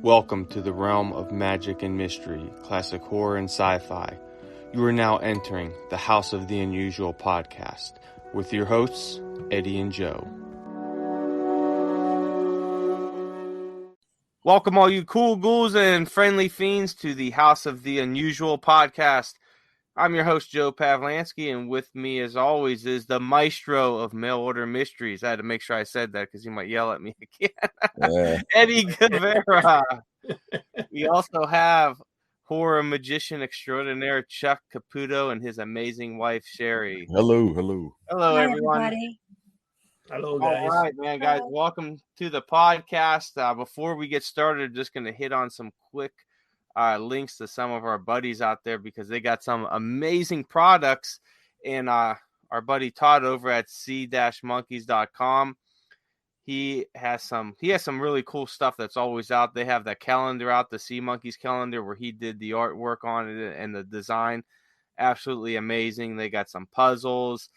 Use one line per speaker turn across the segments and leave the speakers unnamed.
Welcome to the realm of magic and mystery, classic horror and sci-fi. You are now entering the House of the Unusual podcast with your hosts, Eddie and Joe. Welcome all you cool ghouls and friendly fiends to the House of the Unusual podcast. I'm your host, Joe Pavlansky, and with me, as always, is the maestro of mail-order mysteries. I had to make sure I said that because he might yell at me again. Eddie Guevara. We also have horror magician extraordinaire Chuck Caputo and his amazing wife, Cheri.
Hello.
Hello,
Hi,
everyone.
everybody.
Hello, guys.
All right, man, guys. Welcome to the podcast. Before we get started, just going to hit on some quick links to some of our buddies out there because they got some amazing products. And our buddy Todd over at c-monkeys.com, he has some really cool stuff that's always out. They have that calendar out, the Sea Monkeys calendar, where he did the artwork on it and the design. Absolutely amazing. They got some puzzles.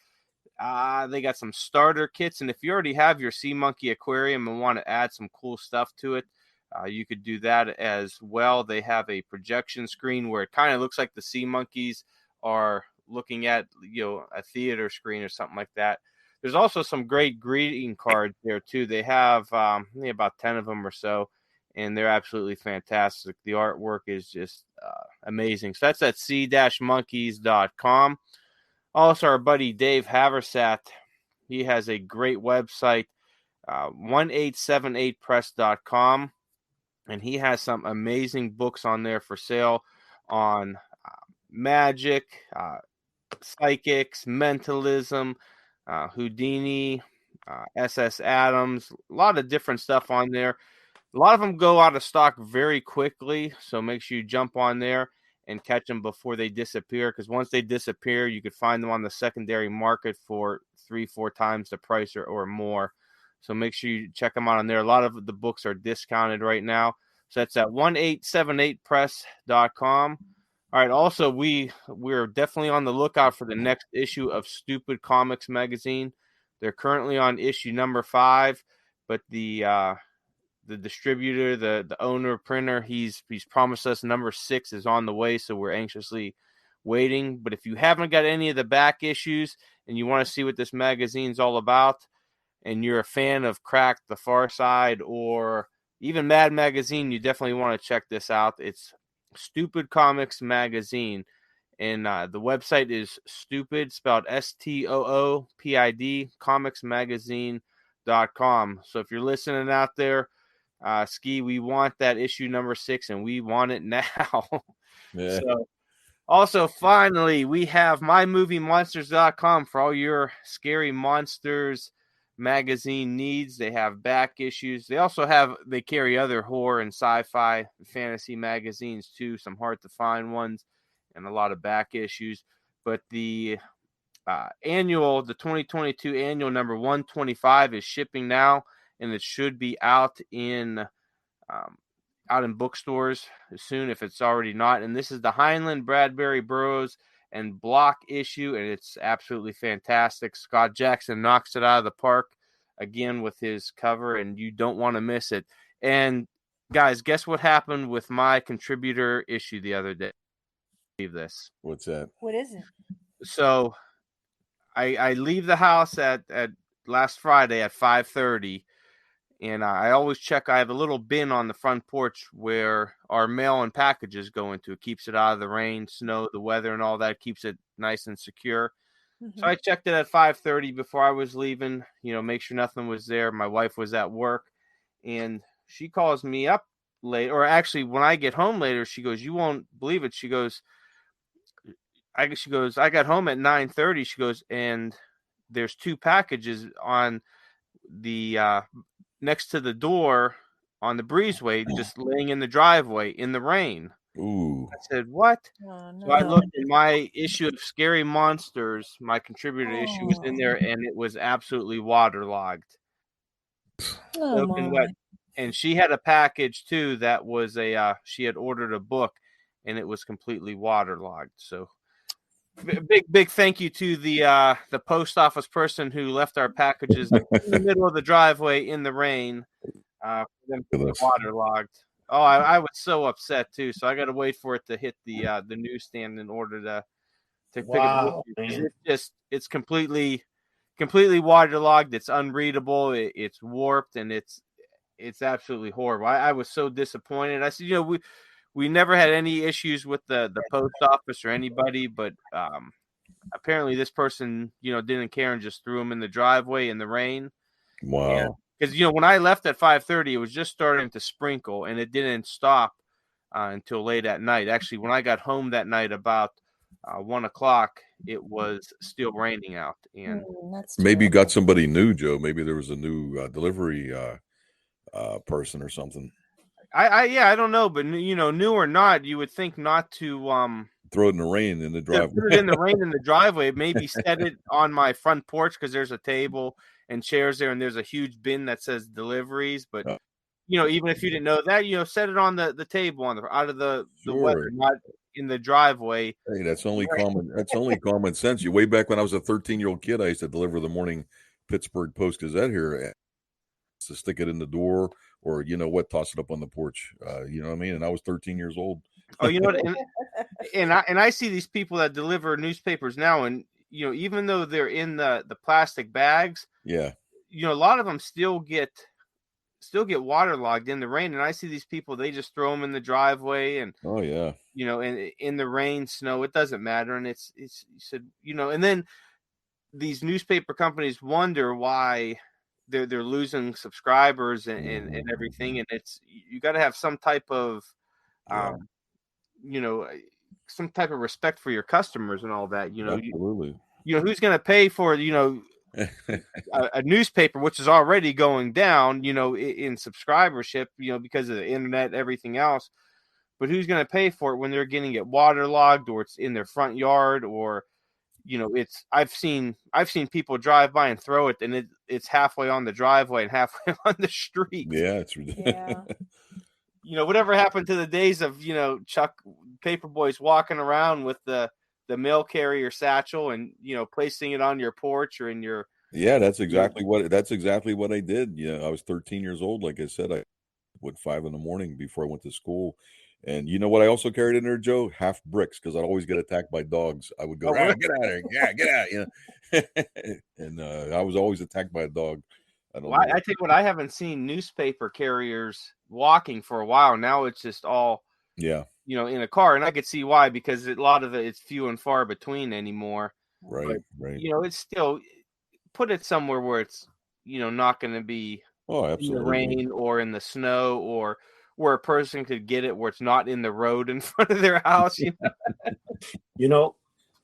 They got some starter kits. And if you already have your Sea Monkey aquarium and want to add some cool stuff to it, you could do that as well. They have a projection screen where it kind of looks like the Sea Monkeys are looking at, a theater screen or something like that. There's also some great greeting cards there too. They have about 10 of them or so, and they're absolutely fantastic. The artwork is just amazing. So that's at c-monkeys.com. Also, our buddy Dave Haversat, he has a great website, 1878press.com. And he has some amazing books on there for sale on magic, psychics, mentalism, Houdini, SS Adams, a lot of different stuff on there. A lot of them go out of stock very quickly, so make sure you jump on there and catch them before they disappear, because once they disappear, you could find them on the secondary market for 3-4 times the price or more. So make sure you check them out on there. A lot of the books are discounted right now. So that's at 1878press.com. All right. Also, we're definitely on the lookout for the next issue of Stupid Comics magazine. They're currently on issue number 5, but the distributor, the owner, printer, he's promised us number 6 is on the way, so we're anxiously waiting. But if you haven't got any of the back issues and you want to see what this magazine's all about, and you're a fan of Crack, The Far Side, or even Mad Magazine, you definitely want to check this out. It's Stupid Comics Magazine, and the website is stupid, spelled STOOPID, comicsmagazine.com. So if you're listening out there, Ski, we want that issue number 6, and we want it now.
Yeah.
So, also, finally, we have mymoviemonsters.com for all your scary monsters magazine needs. They have back issues. They carry other horror and sci-fi fantasy magazines too, some hard to find ones and a lot of back issues. But the 2022 annual number 125 is shipping now, and it should be out in bookstores soon if it's already not. And this is the Heinlein, Bradbury, Burroughs, and Block issue, and it's absolutely fantastic. Scott Jackson knocks it out of the park again with his cover, and you don't want to miss it. And guys, guess what happened with my contributor issue the other day? Leave this.
What's that?
What is it?
So I leave the house at last Friday at 5:30, and I always check. I have a little bin on the front porch where our mail and packages go into. It keeps it out of the rain, snow, the weather, and all that. Keeps it nice and secure. Mm-hmm. So I checked it at 5:30 before I was leaving, make sure nothing was there. My wife was at work, and she calls me up late. Or actually, when I get home later, she goes, "You won't believe it." She goes, I got home at 9:30. She goes, and there's 2 packages on the next to the door on the breezeway, just laying in the driveway in the rain.
Ooh.
I said, "What?"
Oh, no.
So I looked at my issue of Scary Monsters. My contributor issue was in there, and it was absolutely waterlogged. Soaking wet. And she had a package too that was she had ordered a book, and it was completely waterlogged. So big thank you to the post office person who left our packages in the middle of the driveway in the rain. For them to be waterlogged. Oh, I was so upset too. So I got to wait for it to hit the newsstand in order to pick it up.
Wow,
Because
man.
it's completely waterlogged. It's unreadable. It's warped, and it's absolutely horrible. I was so disappointed. I said, we never had any issues with the post office or anybody, but apparently this person, didn't care and just threw them in the driveway in the rain. And
Wow.
because, when I left at 5:30, it was just starting to sprinkle, and it didn't stop until late at night. Actually, when I got home that night about 1 o'clock, it was still raining out. And
That's
Maybe you
terrible.
got somebody new, Joe. Maybe there was a new delivery person or something.
I don't know, but new or not, you would think not to
Throw it in the rain in the driveway.
put it in the rain in the driveway. Maybe set it on my front porch because there's a table and chairs there, and there's a huge bin that says deliveries. But
Oh.
even if you didn't know that, set it on the table out of the weather,
Sure.
not in the driveway.
Hey, that's only common sense. Way back when I was a 13-year-old kid, I used to deliver the morning Pittsburgh Post-Gazette here, to stick it in the door, or toss it up on the porch. You know what I mean? And I was 13 years old.
Oh, you know what? And I see these people that deliver newspapers now, and even though they're in the plastic bags,
Yeah.
a lot of them still get waterlogged in the rain. And I see these people, they just throw them in the driveway, and
Oh yeah.
and in the rain, snow, it doesn't matter. And it's you said, and then these newspaper companies wonder why they're losing subscribers and everything. And it's, you got to have some type of some type of respect for your customers and all that.
Absolutely.
Who's going to pay for a newspaper which is already going down, in subscribership, because of the internet, everything else. But who's going to pay for it when they're getting it waterlogged, or it's in their front yard, or it's I've seen people drive by and throw it, and it's halfway on the driveway and halfway on the street.
Yeah, it's ridiculous.
Yeah. Whatever happened to the days of Chuck Paperboys walking around with the mail carrier satchel and placing it on your porch or in your
that's exactly what I did. I was 13 years old. Like I said, I would 5 a.m. before I went to school. And you know what I also carried in there, Joe? Half bricks, because I'd always get attacked by dogs. I would go, get out of there. Yeah, get out. And I was always attacked by a dog.
I tell you what, I haven't seen newspaper carriers walking for a while. Now it's just all in a car. And I could see why, because a lot of it's few and far between anymore.
Right,
but,
right.
It's still, put it somewhere where it's, not going to be in the rain or in the snow, or where a person could get it where it's not in the road in front of their house.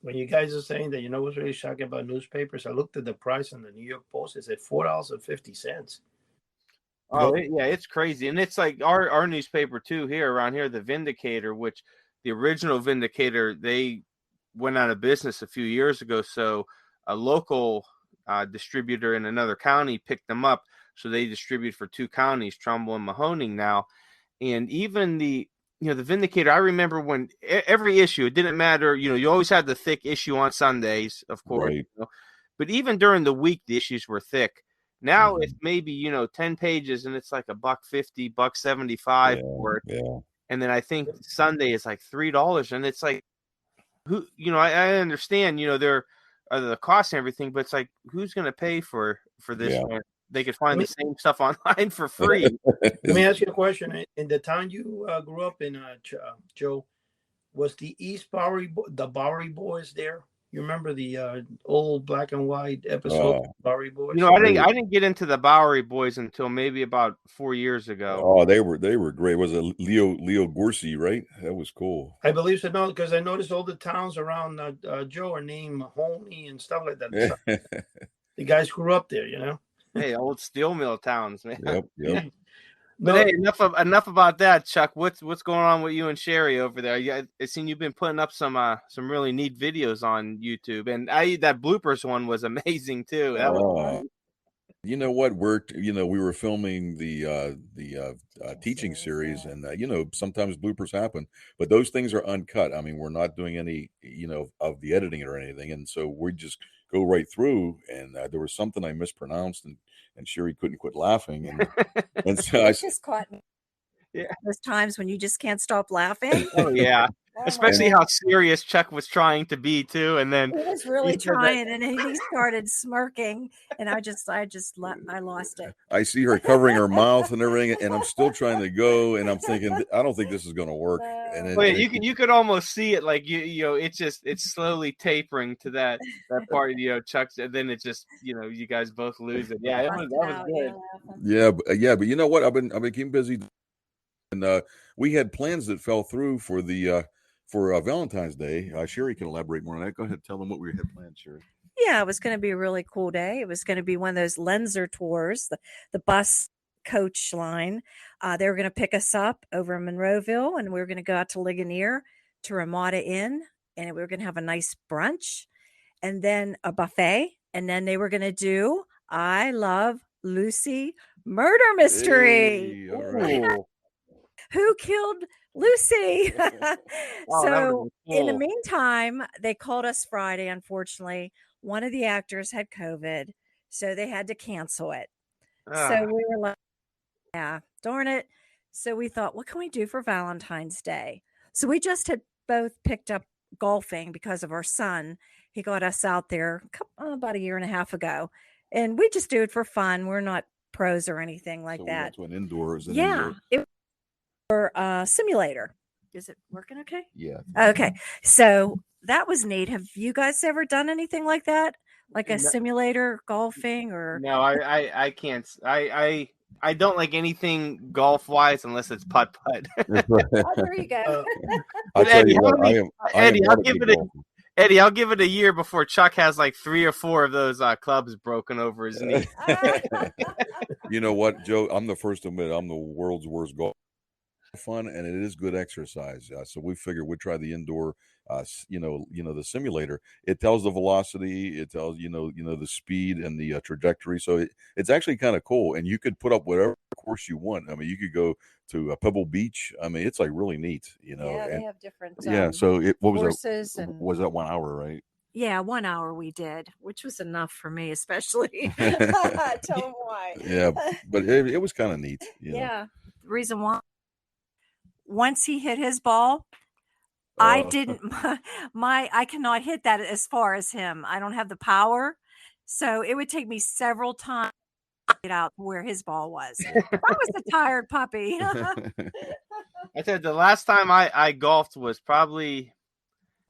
When you guys are saying that, what's really shocking about newspapers? I looked at the price on the New York Post. It's at $4.50.
Oh, it's crazy. And it's like our newspaper too here around here, the Vindicator, which the original Vindicator, they went out of business a few years ago. So a local distributor in another county picked them up. So they distribute for 2 counties, Trumbull and Mahoning now. And even the Vindicator, I remember when every issue, it didn't matter, you always had the thick issue on Sundays, of course,
right.
But even during the week, the issues were thick. Now it's maybe, 10 pages, and it's like $1.50, $1.75 for it.
Yeah.
And then I think Sunday is like $3. And it's like, who, I understand, there are the costs and everything, but it's like, who's going to pay for this?
Yeah.
When they could find the same stuff online for free.
Let me ask you a question. In the town you grew up in, Joe, was the East Bowery, the Bowery Boys there? You remember the old black and white episode of Bowery Boys?
I didn't get into the Bowery Boys until maybe about 4 years ago.
Oh, they were great. Was it Leo Gorsey, right? That was cool.
I believe so. No, because I noticed all the towns around Joe are named Mahoney and stuff like that. The guys grew up there,
Hey, old steel mill towns, man.
Yep.
But hey, enough about that, Chuck. What's going on with you and Cheri over there? I seen you've been putting up some really neat videos on YouTube, and that bloopers one was amazing too. That was fun.
You know what? We were filming the teaching series, and sometimes bloopers happen, but those things are uncut. I mean, we're not doing any of the editing or anything, and so we just go right through. And there was something I mispronounced, and Cheri couldn't quit laughing, and so I just caught me.
Those times when you just can't stop laughing.
Oh yeah.
Oh,
Especially how serious Chuck was trying to be too, and then
he was really trying, and he started smirking, and I lost it.
I see her covering her mouth and everything, and I'm still trying to go, and I'm thinking, I don't think this is going to work. And then,
well, yeah, you could almost see it, like you know, it's slowly tapering to that part, you know, Chuck's, and then it just, you know, you guys both lose it. Yeah, that was good.
Yeah, but you know what? I've been keeping busy, and we had plans that fell through for the for Valentine's Day. Cheri can elaborate more on that. Go ahead, tell them what we had planned, Cheri.
Yeah, it was going to be a really cool day. It was going to be one of those Lenzer tours, the bus coach line. They were going to pick us up over in Monroeville, and we were going to go out to Ligonier to Ramada Inn, and we were going to have a nice brunch and then a buffet. And then they were going to do I Love Lucy murder mystery.
Hey, all right.
Who killed Lucy? So in the
cool.
meantime, they called us Friday. Unfortunately, one of the actors had COVID, so they had to cancel it. So we were like, yeah, darn it. So we thought, what can we do for Valentine's Day? So we just had both picked up golfing because of our son. He got us out there about a year and a half ago, and we just do it for fun. We're not pros or anything like
So
that.
that's when indoors.
Yeah. It or simulator. Is it working okay?
Yeah.
Okay. So that was neat. Have you guys ever done anything like that? Like a simulator golfing or
No, I can't. I don't like anything golf wise unless it's putt.
Oh, there you go.
I'll tell
Eddie,
you what,
Eddie, I'll give it a year before Chuck has like 3 or 4 of those clubs broken over his knee.
You know what, Joe? I'm the first to admit I'm the world's worst golfer. Fun, and it is good exercise. So we figured we'd try the indoor, the simulator. It tells the velocity, it tells the speed and the trajectory. So it's actually kind of cool, and you could put up whatever course you want. I mean, you could go to Pebble Beach. I mean, it's like really neat, you know.
Yeah, they have different.
So what was
courses
that?
And...
Was that 1 hour, right?
Yeah, 1 hour we did, which was enough for me, especially. Tell them why.
Yeah, but it was kind of neat.
Yeah, the reason why. Once he hit his ball, I didn't. I cannot hit that as far as him. I don't have the power, so it would take me several times to get out where his ball was. I was a tired puppy.
I said the last time I golfed was probably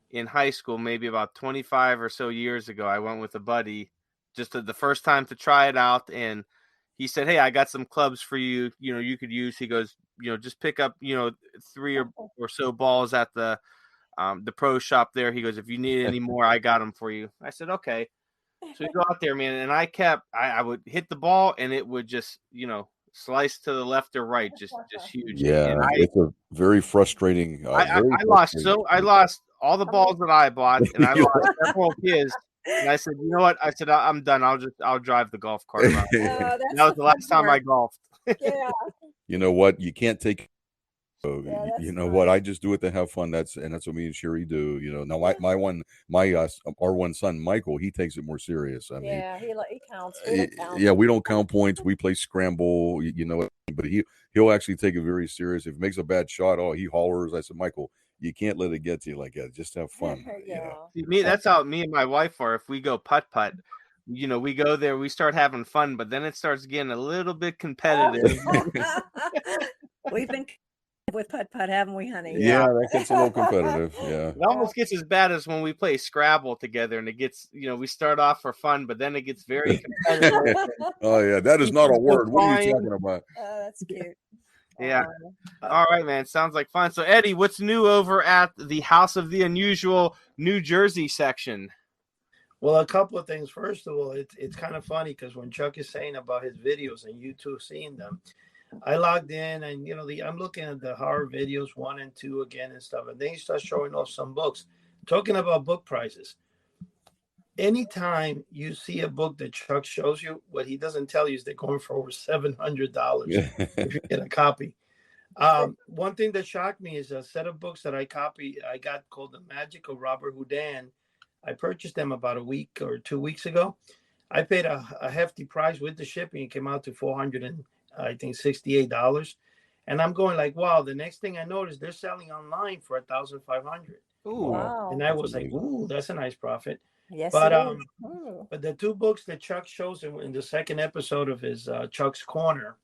in high school, maybe about 25 or so years ago. I went with a buddy just the first time to try it out, and he said, "Hey, I got some clubs for you. You know, you could use." He goes, "Just pick up, 3 or so balls at the pro shop there." He goes, "If you need any more, I got them for you." I said, "Okay." So we go out there, man, and I would hit the ball, and it would just, slice to the left or right, just huge.
Yeah, it's a very frustrating.
I lost all the balls that I bought, and I lost several of his. And I said, "You know what?" I said, "I'm done. I'll drive the golf cart around." That was the last time I golfed.
Yeah.
You know what? You can't take.
Yeah,
you know what? I just do it to have fun. That's what me and Cheri do. Now our one son Michael, he takes it more serious. I mean,
he counts.
We don't count points. We play scramble. But he'll actually take it very serious. If he makes a bad shot, he hollers. I said, Michael, you can't let it get to you like that. Just have fun.
See, that's how me and my wife are. If we go putt, we go there, we start having fun, but then it starts getting a little bit competitive.
We've been with putt, haven't we, honey?
Yeah, that gets a little competitive. Yeah,
it almost gets as bad as when we play Scrabble together, and it gets, we start off for fun, but then it gets very competitive.
Oh yeah, that is not a word. What are you talking about?
Oh, that's cute.
Yeah. All right, man. Sounds like fun. So, Eddie, what's new over at the House of the Unusual New Jersey section?
Well, a couple of things. First of all, it's kind of funny because when Chuck is saying about his videos and you two seeing them, I logged in and I'm looking at the horror videos 1 and 2 again and stuff, and then he starts showing off some books, talking about book prices. Anytime you see a book that Chuck shows you, what he doesn't tell you is they're going for over $700 if you get a copy. One thing that shocked me is a set of books that I got called The Magic of Robert Houdin. I purchased them about a week or 2 weeks ago. I paid a hefty price with the shipping. It came out to $468. And I'm going like, wow. The next thing I noticed, they're selling online for 1,500.
Ooh.
Wow.
And I
That's
was like,
amazing.
ooh, that's a nice profit.
Yes,
But
it is. Ooh.
but the two books that Chuck shows in the second episode of his Chuck's Corner,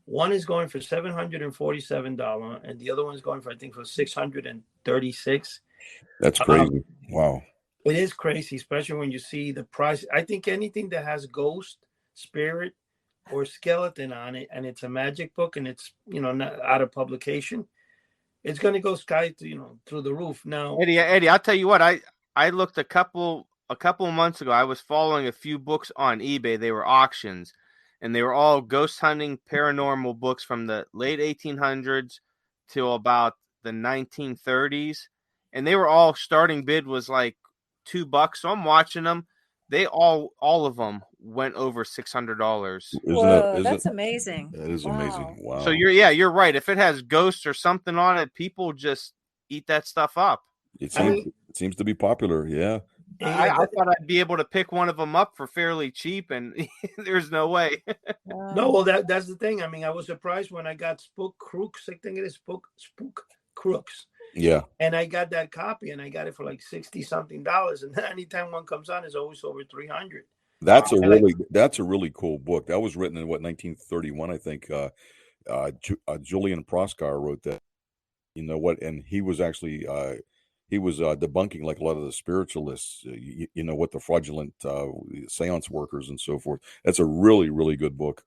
one is going for $747, and the other one is going for, I think, for $636.
That's crazy. Wow.
It is crazy, especially when you see the price. I think anything that has ghost, spirit, or skeleton on it, and it's a magic book, and it's not out of publication, it's going to go through the roof. Now,
Eddie, I'll tell you what. I looked a couple of months ago. I was following a few books on eBay. They were auctions, and they were all ghost hunting, paranormal books from the late 1800s till about the 1930s, and they were all starting bid was like $2. So I'm watching them. They all of them went over $600.
Whoa, that's amazing.
That is amazing. Wow.
So you're right. If it has ghosts or something on it, people just eat that stuff up.
It seems to be popular. Yeah.
I thought I'd be able to pick one of them up for fairly cheap, and there's no way.
No, well, that's the thing. I mean, I was surprised when I got Spook Crooks. I think it is Spook Crooks.
Yeah.
And I got that copy, and I got it for like $60-something. And anytime one comes on, it's always over $300.
That's a really cool book. That was written in 1931, I think. Julian Proskauer wrote that. You know what? And he was actually debunking like a lot of the spiritualists. What the fraudulent seance workers and so forth. That's a really, really good book.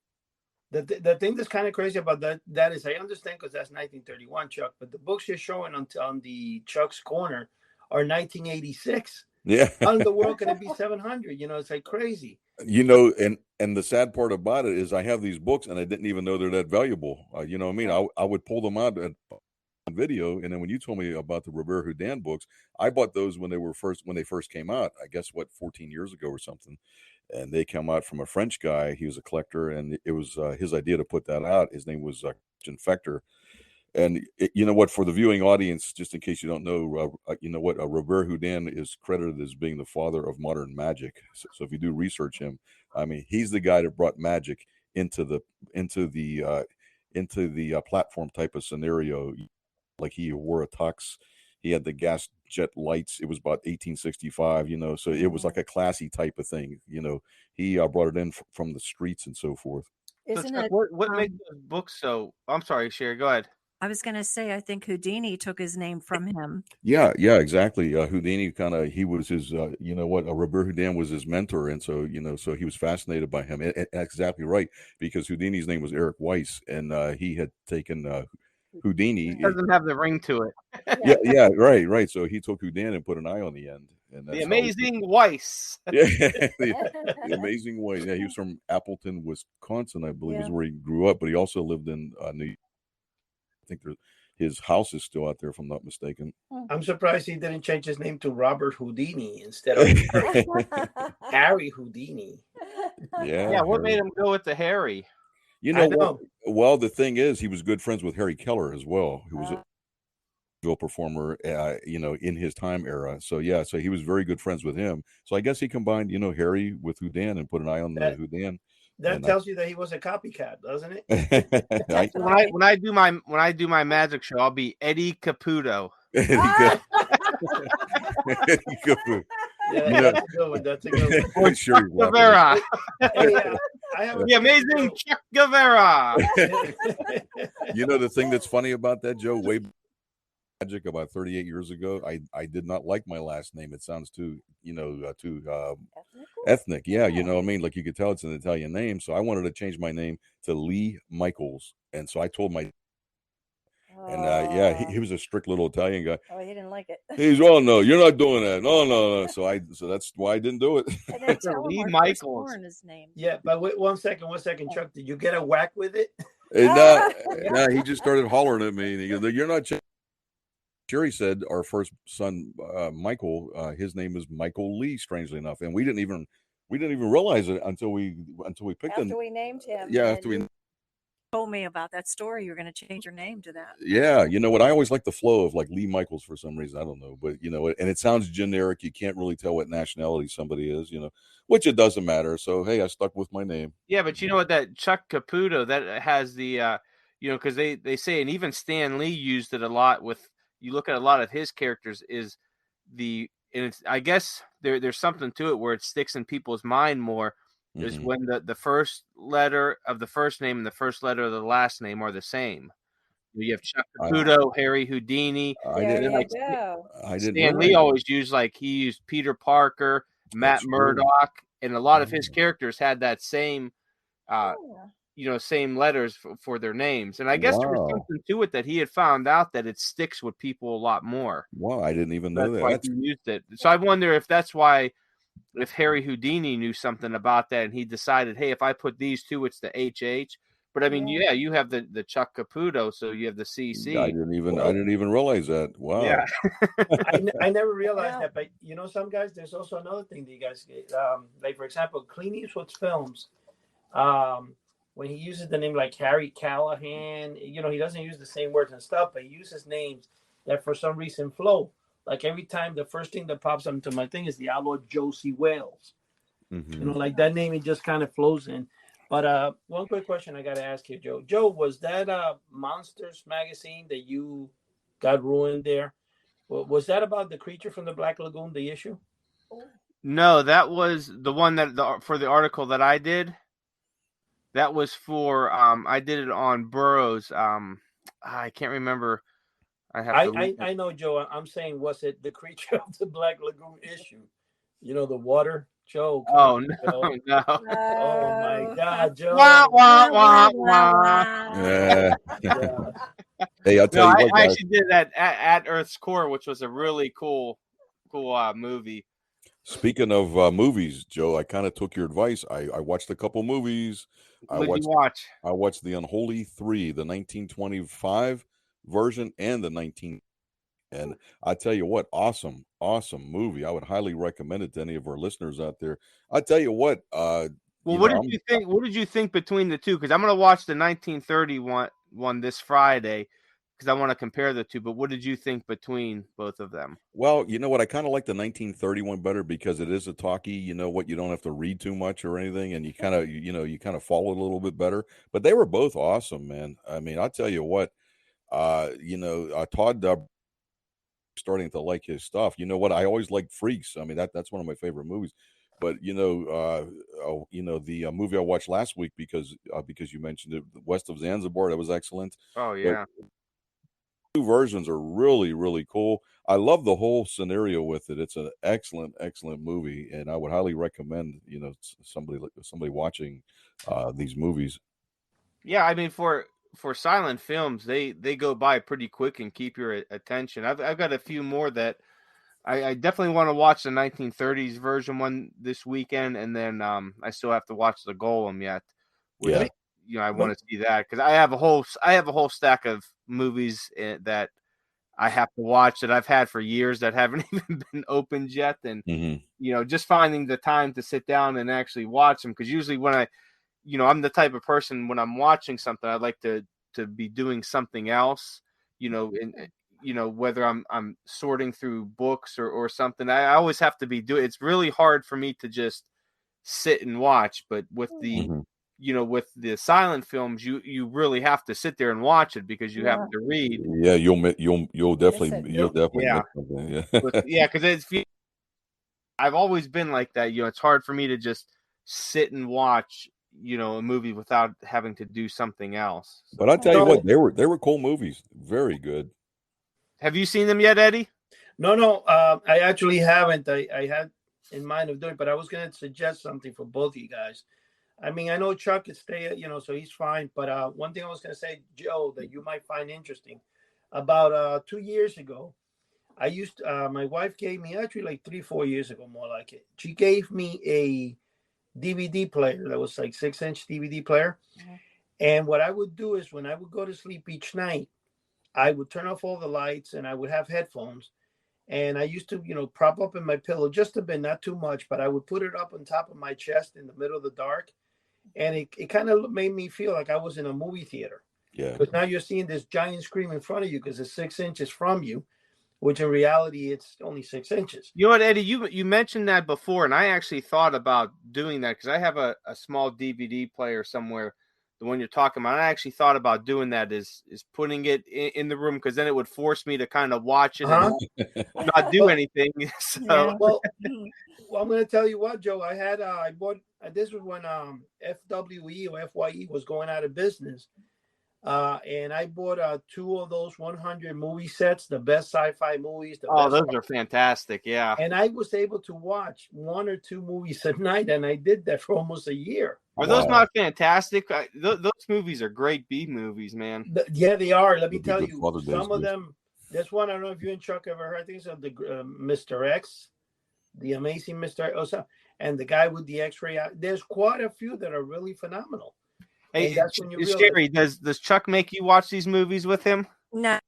The thing that's kind of crazy about that is I understand because that's 1931, Chuck, but the books you're showing on the Chuck's Corner are 1986.
Yeah.
How in the world can it be 700? It's like crazy.
And the sad part about it is I have these books and I didn't even know they're that valuable. You know what I mean? I would pull them out on video, and then when you told me about the Robert Houdin books, I bought those when they first came out. I guess 14 years ago or something. And they come out from a French guy. He was a collector, and it was his idea to put that out. His name was Christian Fechter. And for the viewing audience, just in case you don't know, Robert Houdin is credited as being the father of modern magic. So if you do research him, I mean, he's the guy that brought magic into the platform type of scenario. Like he wore a tux. He had the gas jet lights. It was about 1865, so it was like a classy type of thing. He brought it in from the streets and so forth.
Isn't it?
What makes those books so? I'm sorry, Cheri, go ahead.
I was going to say, I think Houdini took his name from him.
Yeah, exactly. Houdini he was his, Robert Houdin was his mentor. And so, so he was fascinated by him. And exactly right. Because Houdini's name was Eric Weiss, and he had taken Houdini.
It doesn't have the ring to it.
Yeah, right. So he took Houdin and put an eye on the end. And that's
the amazing Weiss.
Yeah, the amazing Weiss. Yeah, he was from Appleton, Wisconsin, I believe, is where he grew up. But he also lived in New York. I think his house is still out there, if I'm not mistaken.
I'm surprised he didn't change his name to Robert Houdini instead of Harry Houdini.
Yeah.
What made him go with the Harry?
Well, the thing is, he was good friends with Harry Keller as well, who was a performer, in his time era. So so he was very good friends with him. So I guess he combined, Harry with Houdin and put an eye on the Houdin.
That tells you that he was a copycat, doesn't it?
When I do my magic show, I'll be Eddie Caputo.
Eddie Caputo.
Yeah, that's a good one. That's a good one.
Chuck Guevara.
The
amazing Chuck Guevara.
The thing that's funny about that, Joe, way magic about 38 years ago, I did not like my last name. It sounds too ethnic. Yeah, you know what I mean? Like you could tell it's an Italian name. So I wanted to change my name to Lee Michaels. And so I told my and he was a strict little Italian guy.
Oh, he didn't like it.
He's no, you're not doing that. No. So that's why I didn't do it.
And then tell
Lee
him
Michaels.
His name.
Yeah, but wait, one second, Chuck. Did you get a whack with it?
No, he just started hollering at me. And he goes, "You're not." Cheri said our first son, Michael, his name is Michael Lee. Strangely enough, and we didn't even realize it until we picked him.
After we named him.
Yeah, after we
told me about that story. You're going to change your name to that.
Yeah, you know what? I always like the flow of like Lee Michaels for some reason. I don't know, but and it sounds generic. You can't really tell what nationality somebody is, which it doesn't matter. So hey, I stuck with my name.
Yeah, but you know what? That Chuck Caputo that has the you know, because they say, and even Stan Lee used it a lot with, you look at a lot of his characters is and it's, I guess there's something to it where it sticks in people's mind more, is when the first letter of the first name and the first letter of the last name are the same. You have Chuck Caputo, Harry Houdini.
There you go.
I didn't
Stan Lee always used, like, he used Peter Parker, Matt Murdock, and a lot of his characters had that same, you know, same letters for their names. And I guess there was something to it that he had found out that it sticks with people a lot more.
Wow, I didn't even know that.
That's why he used it. So I wonder if that's why, if Harry Houdini knew something about that and he decided, hey, if I put these two, it's the HH. But I mean, yeah, you have the Chuck Caputo, so you have the CC.
I didn't even realize that. Wow.
Yeah.
I never realized that. But you know, some guys, there's also another thing that you guys get. Like, for example, Clint Eastwood's films, when he uses the name like Harry Callahan, you know, he doesn't use the same words and stuff, but he uses names that for some reason flow. Like every time, the first thing that pops up into my thing is the outlaw Josie Wales. You know, like that name, it just kind of flows in. But one quick question I got to ask you, Joe. Joe, was that Monsters magazine that you got ruined there? Was that about the creature from the Black Lagoon, the issue?
No, that was the one that for the article that I did. That was for I did it on Burroughs. I can't remember.
I know, Joe. I'm saying, was it the creature of the Black Lagoon issue? You know, the water. Joe.
Oh, no,
Joe.
No.
Oh, my God, Joe.
Wah, wah, wah, wah.
Yeah. Hey, I'll tell you what,
I
guys.
actually did that at Earth's Core, which was a really cool movie.
Speaking of movies, Joe, I kind of took your advice. I watched a couple movies.
What did you watch?
I watched The Unholy 3, the 1925 version and the 19. And I tell you what, awesome movie. I would highly recommend it to any of our listeners out there. I tell you what. Well,
what did you think? What did you think between the two? Because I'm going to watch the 1930 one this Friday, because I want to compare the two. But what did you think between both of them?
Well, you know what? I kind of like the 1931 better because it is a talkie. You know what? You don't have to read too much or anything, and you kind of follow it a little bit better. But they were both awesome, man. I mean, I tell you what. Todd starting to like his stuff. You know what? I always liked Freaks. I mean, that's one of my favorite movies. But the movie I watched last week because you mentioned it, West of Zanzibar, that was excellent.
Oh yeah.
But two versions are really, really cool. I love the whole scenario with it. It's an excellent movie, and I would highly recommend somebody watching these movies.
Yeah, I mean, for silent films, they go by pretty quick and keep your attention. I've got a few more that I definitely want to watch the 1930s version one this weekend, and then I still have to watch the Golem yet. Which, I want to see that because I have a whole stack of movies that I have to watch that I've had for years that haven't even been opened yet, and just finding the time to sit down and actually watch them, because usually when I'm the type of person, when I'm watching something, I like to be doing something else, whether I'm sorting through books or something. I always have to be doing. It's really hard for me to just sit and watch. But with the, with the silent films, you really have to sit there and watch it because you have to read.
Yeah, you'll definitely miss something.
Yeah, because I've always been like that. It's hard for me to just sit and watch a movie without having to do something else.
But I tell you what, they were cool movies. Very good.
Have you seen them yet, Eddie?
No. I actually haven't. I had in mind of doing, but I was going to suggest something for both of you guys. I mean, I know Chuck could stay, so he's fine. But one thing I was going to say, Joe, that you might find interesting. About 2 years ago, my wife gave me, actually like 3-4 years ago, more like it. She gave me a DVD player that was like 6-inch DVD player. And what I would do is when I would go to sleep each night, I would turn off all the lights and I would have headphones. And I used to, prop up in my pillow just a bit, not too much, but I would put it up on top of my chest in the middle of the dark. And it kind of made me feel like I was in a movie theater.
Yeah.
But now you're seeing this giant screen in front of you because it's 6 inches from you, which in reality, it's only 6 inches.
You know what, Eddie, you mentioned that before, and I actually thought about doing that because I have a small DVD player somewhere the one you're talking about. I actually thought about doing that is putting it in the room, because then it would force me to kind of watch it and not do anything. So,
Yeah.
Well, I'm going to tell you what, Joe. I bought. This was when FWE or FYE was going out of business, and I bought 2 of those 100 movie sets, the best sci-fi movies.
those are fantastic. Yeah,
and I was able to watch 1 or 2 movies a night, and I did that for almost a year.
Are those not fantastic? Those movies are great B movies, man.
Yeah, they are. Let me
They'll
tell
be good
you,
Father Days
some of
movies.
them. This one, I don't know if you and Chuck ever heard. I think it's of the Mr. X, the Amazing Mr. X, and the guy with the X-ray. There's quite a few that are really phenomenal.
Hey,
And that's when you realize.
Cheri, does Chuck make you watch these movies with him?
No,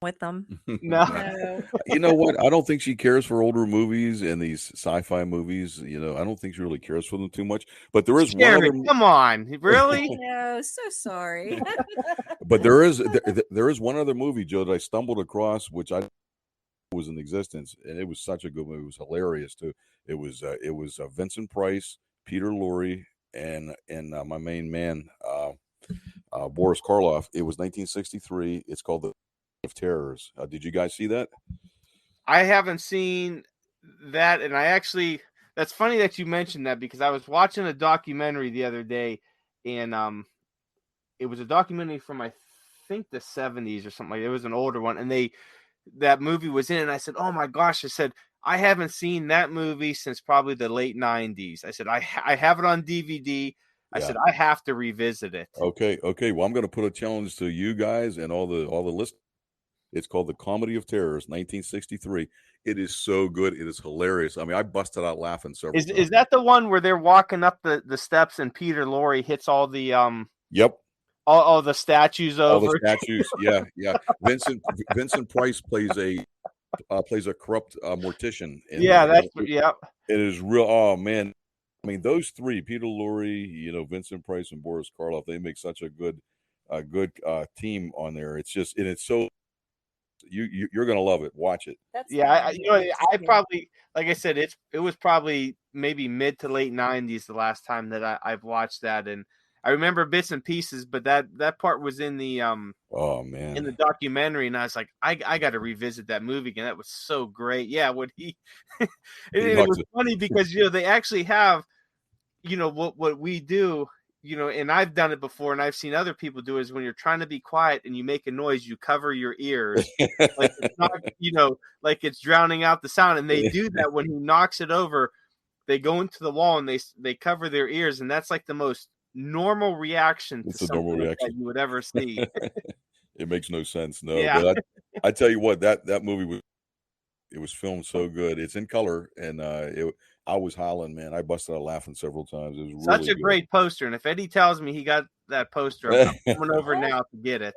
with them.
No.
No.
You know what? I don't think she cares for older movies and these sci-fi movies. You know, I don't think she really cares for them too much. But there is
Cheri,
one other.
come on, really?
No, so sorry.
But there is one other movie, Joe, that I stumbled across, which I was in existence, and it was such a good movie. It was hilarious too. It was Vincent Price, Peter Lorre, and my main man, Boris Karloff. It was 1963. It's called The of Terrors. Did you guys see that?
I haven't seen that, and that's funny that you mentioned that, because I was watching a documentary the other day, and it was a documentary from, I think, the 70s or something like that. It was an older one, and that movie was in it, and I said, oh my gosh, I said, I haven't seen that movie since probably the late 90s. I said, I have it on DVD. I said, I have to revisit it.
Okay. Well, I'm going to put a challenge to you guys and all the listeners. It's called The Comedy of Terrors, 1963. It is so good. It is hilarious. I mean, I busted out laughing several times.
Is that the one where they're walking up the steps and Peter Lorre hits all the
Yep.
all the statues over?
All the statues. Yeah. Vincent Price plays a corrupt mortician.
It
is real. Oh man. I mean, those three, Peter Lorre, Vincent Price and Boris Karloff, they make such a good team on there. It's just, and it's so, you're going to love it. Watch it.
I probably, like I said, it was probably maybe mid to late 90s the last time that I've watched that, and I remember bits and pieces, but that part was in the
oh man,
in the documentary, and I was like, I got to revisit that movie again. That was so great. Yeah, what it was funny because they actually have what we do. And I've done it before, and I've seen other people do, is when you're trying to be quiet and you make a noise, you cover your ears, like it's not, like it's drowning out the sound. And they do that when he knocks it over. They go into the wall and they cover their ears, and that's like the most normal reaction to something that you would ever see.
It makes no sense. No,
yeah.
But I tell you what, that movie was filmed so good. It's in color, and I was hollering, man. I busted out laughing several times. It was
such
really
a great poster. And if Eddie tells me he got that poster, I'm coming over now to get it.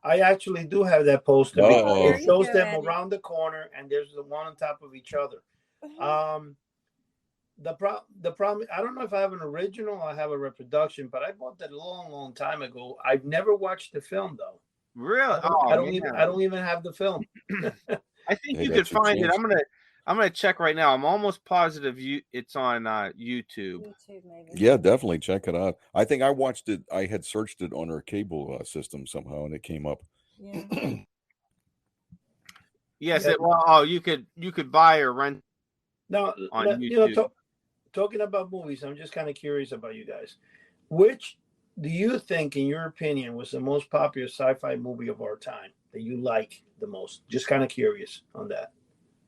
I actually do have that poster. It shows them around the corner, and there's the one on top of each other. The problem, I don't know if I have an original or I have a reproduction, but I bought that a long time ago. I've never watched the film though.
Really?
I don't even have the film.
I think you could find it. I'm gonna check right now. I'm almost positive it's on YouTube.
Maybe.
Yeah, definitely check it out. I think I watched it. I had searched it on our cable system somehow, and it came up.
Yeah.
Yes. You could buy or rent.
Now,
on YouTube.
Talking about movies, I'm just kind of curious about you guys. Which do you think, in your opinion, was the most popular sci-fi movie of our time that you like the most? Just kind of curious on that.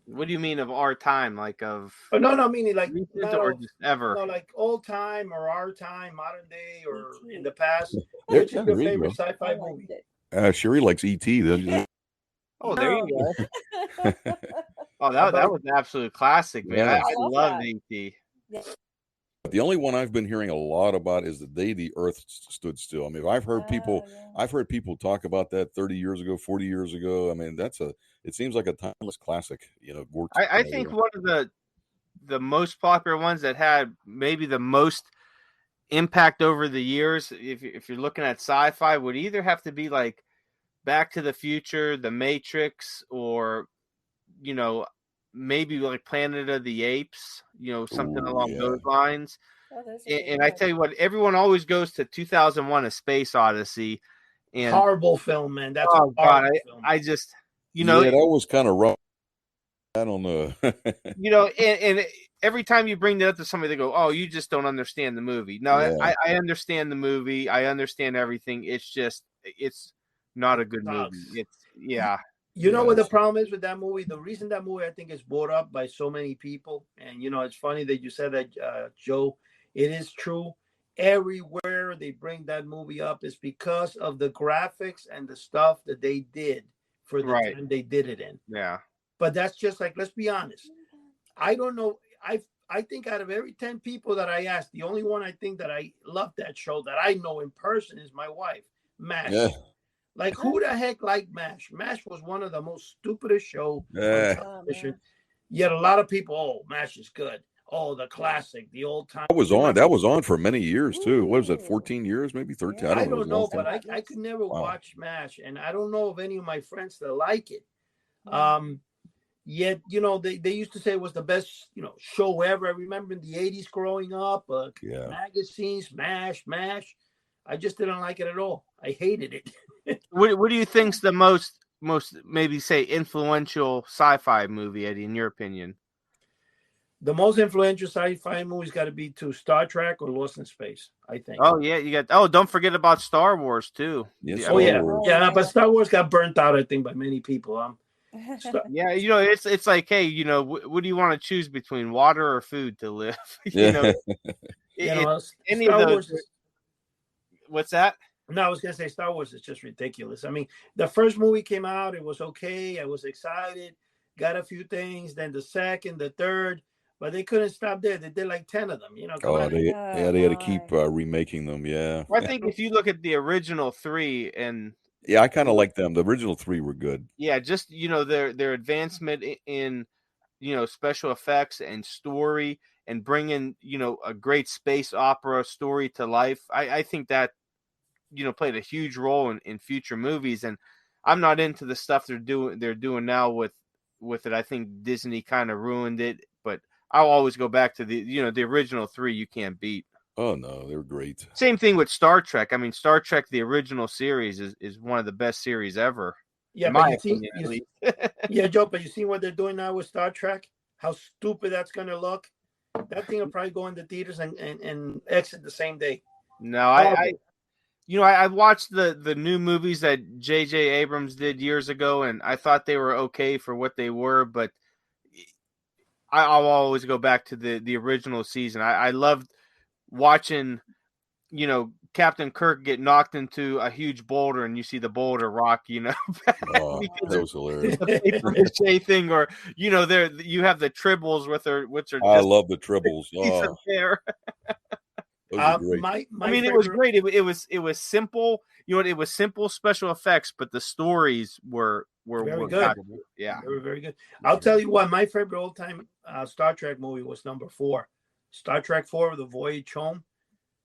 What do you mean of our time? Like of?
Oh, no, meaning like
or just ever?
No, like old time or our time, modern day or in the past. Which is your favorite sci-fi movie?
Cheri likes E.T.
Oh, there you go. Oh, that was an absolute classic, man.
Yeah.
I love E.T.
Yeah.
The only one I've been hearing a lot about is The Day the Earth Stood Still. I mean, I've heard people talk about that 30 years ago, 40 years ago. I mean, it seems like a timeless classic.
I think one of the most popular ones that had maybe the most impact over the years, if you're looking at sci-fi, would either have to be like Back to the Future, The Matrix, or maybe like Planet of the Apes, something along those lines.
Oh, those are
And I tell you what, everyone always goes to 2001: A Space Odyssey. And
horrible film, man. That's
oh
a
God,
horrible film.
I just,
Yeah, that was kind of rough. I don't know.
and every time you bring that up to somebody, they go, "Oh, you just don't understand the movie." No,
Yeah.
I understand the movie. I understand everything. It's just, it's not a good movie. It's
You know what the problem is with that movie? The reason that movie I think is brought up by so many people, and it's funny that you said that, Joe. It is true. Everywhere they bring that movie up is because of the graphics and the stuff that they did for the time they did it in.
Yeah.
But that's just like, let's be honest. I don't know. I think out of every 10 people that I asked, the only one I think that I love that show that I know in person is my wife, MASH.
Yeah.
Like, who the heck liked MASH? MASH was one of the most stupidest shows on television. Yet a lot of people, MASH is good. Oh, the classic, the old time.
That was on for many years too. What was it, 14 years, maybe 13?
Yeah, I don't know, but I could never watch MASH, and I don't know of any of my friends that like it. Yet, they used to say it was the best, show ever. I remember in the 80s growing up, magazines, MASH. I just didn't like it at all. I hated it.
What do you think's the most maybe say influential sci-fi movie, Eddie, in your opinion?
The most influential sci-fi movie's got to be Star Trek or Lost in Space, I think.
Oh yeah, you got. Oh, don't forget about Star Wars too.
Yes,
yeah, but Star Wars got burnt out, I think, by many people.
Yeah, it's like, hey, what do you want to choose between, water or food to live?
Star Wars.
What's that?
No, I was gonna say Star Wars is just ridiculous. I mean, the first movie came out, it was okay. I was excited, got a few things. Then the second, the third. But they couldn't stop there. They did like 10 of them,
they had to keep remaking them. Yeah.
I think if you look at the original 3, and
I kind of like them. The original 3 were good.
Yeah, just their advancement in special effects and story, and bringing a great space opera story to life. I think that played a huge role in future movies. And I'm not into the stuff they're doing now with it. I think Disney kind of ruined it, but I'll always go back to the original 3. You can't beat.
Oh no, they were great.
Same thing with Star Trek. I mean, Star Trek, the original series, is one of the best series ever.
Yeah, but yeah, Joe, but you see what they're doing now with Star Trek? How stupid that's gonna look. That thing will probably go into theaters and exit the same day.
No, I watched the new movies that J.J. Abrams did years ago, and I thought they were okay for what they were, but I'll always go back to the original season. I loved watching, Captain Kirk get knocked into a huge boulder, and you see the boulder rock,
Oh, that was hilarious.
The paper mache thing, or there you have the tribbles which are.
I love the tribbles.
Oh.
Those are great.
It was great. It was simple. It was simple special effects, but the stories were
very good.
Yeah,
they were very good. I'll tell you what, my favorite old time Star Trek movie was number 4, Star Trek 4: The Voyage Home.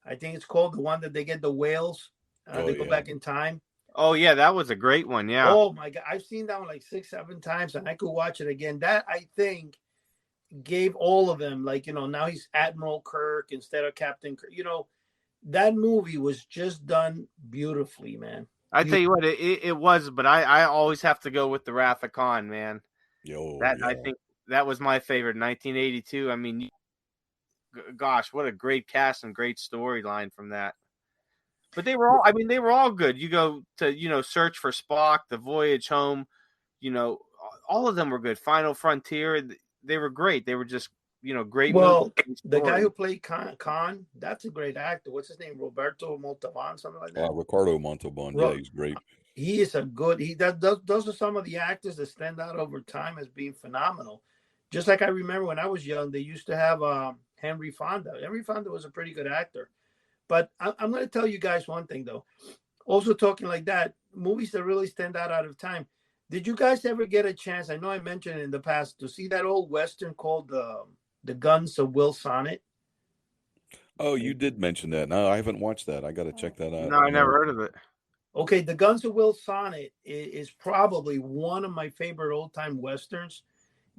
I think it's called, the one that they get the whales. They go back in time.
Oh yeah, that was a great one. Yeah.
Oh my God, I've seen that one like 6-7 times, and I could watch it again. That, I think, gave all of them, like, now he's Admiral Kirk instead of Captain Kirk. That movie was just done beautifully, man.
I tell you what, it was, but I always have to go with the Wrath of Khan, man. I think that was my favorite, 1982. I mean, gosh, what a great cast and great storyline from that. But they were all good. You go to, Search for Spock, The Voyage Home, all of them were good. Final Frontier, they were great. They were just, great.
Well, the guy who played Khan, that's a great actor. What's his name? Roberto Montalban, something like that.
Ricardo Montalban. Yeah, he's great.
He is a good. Those are some of the actors that stand out over time as being phenomenal. Just like I remember when I was young, they used to have Henry Fonda. Henry Fonda was a pretty good actor. But I'm going to tell you guys one thing, though. Also talking like that, movies that really stand out of time. Did you guys ever get a chance? I know I mentioned it in the past, to see that old Western called The Guns of Will Sonnet?
Oh, you did mention that. No, I haven't watched that. I got to check that out.
No, I never heard of it.
Okay, The Guns of Will Sonnet is probably one of my favorite old-time Westerns.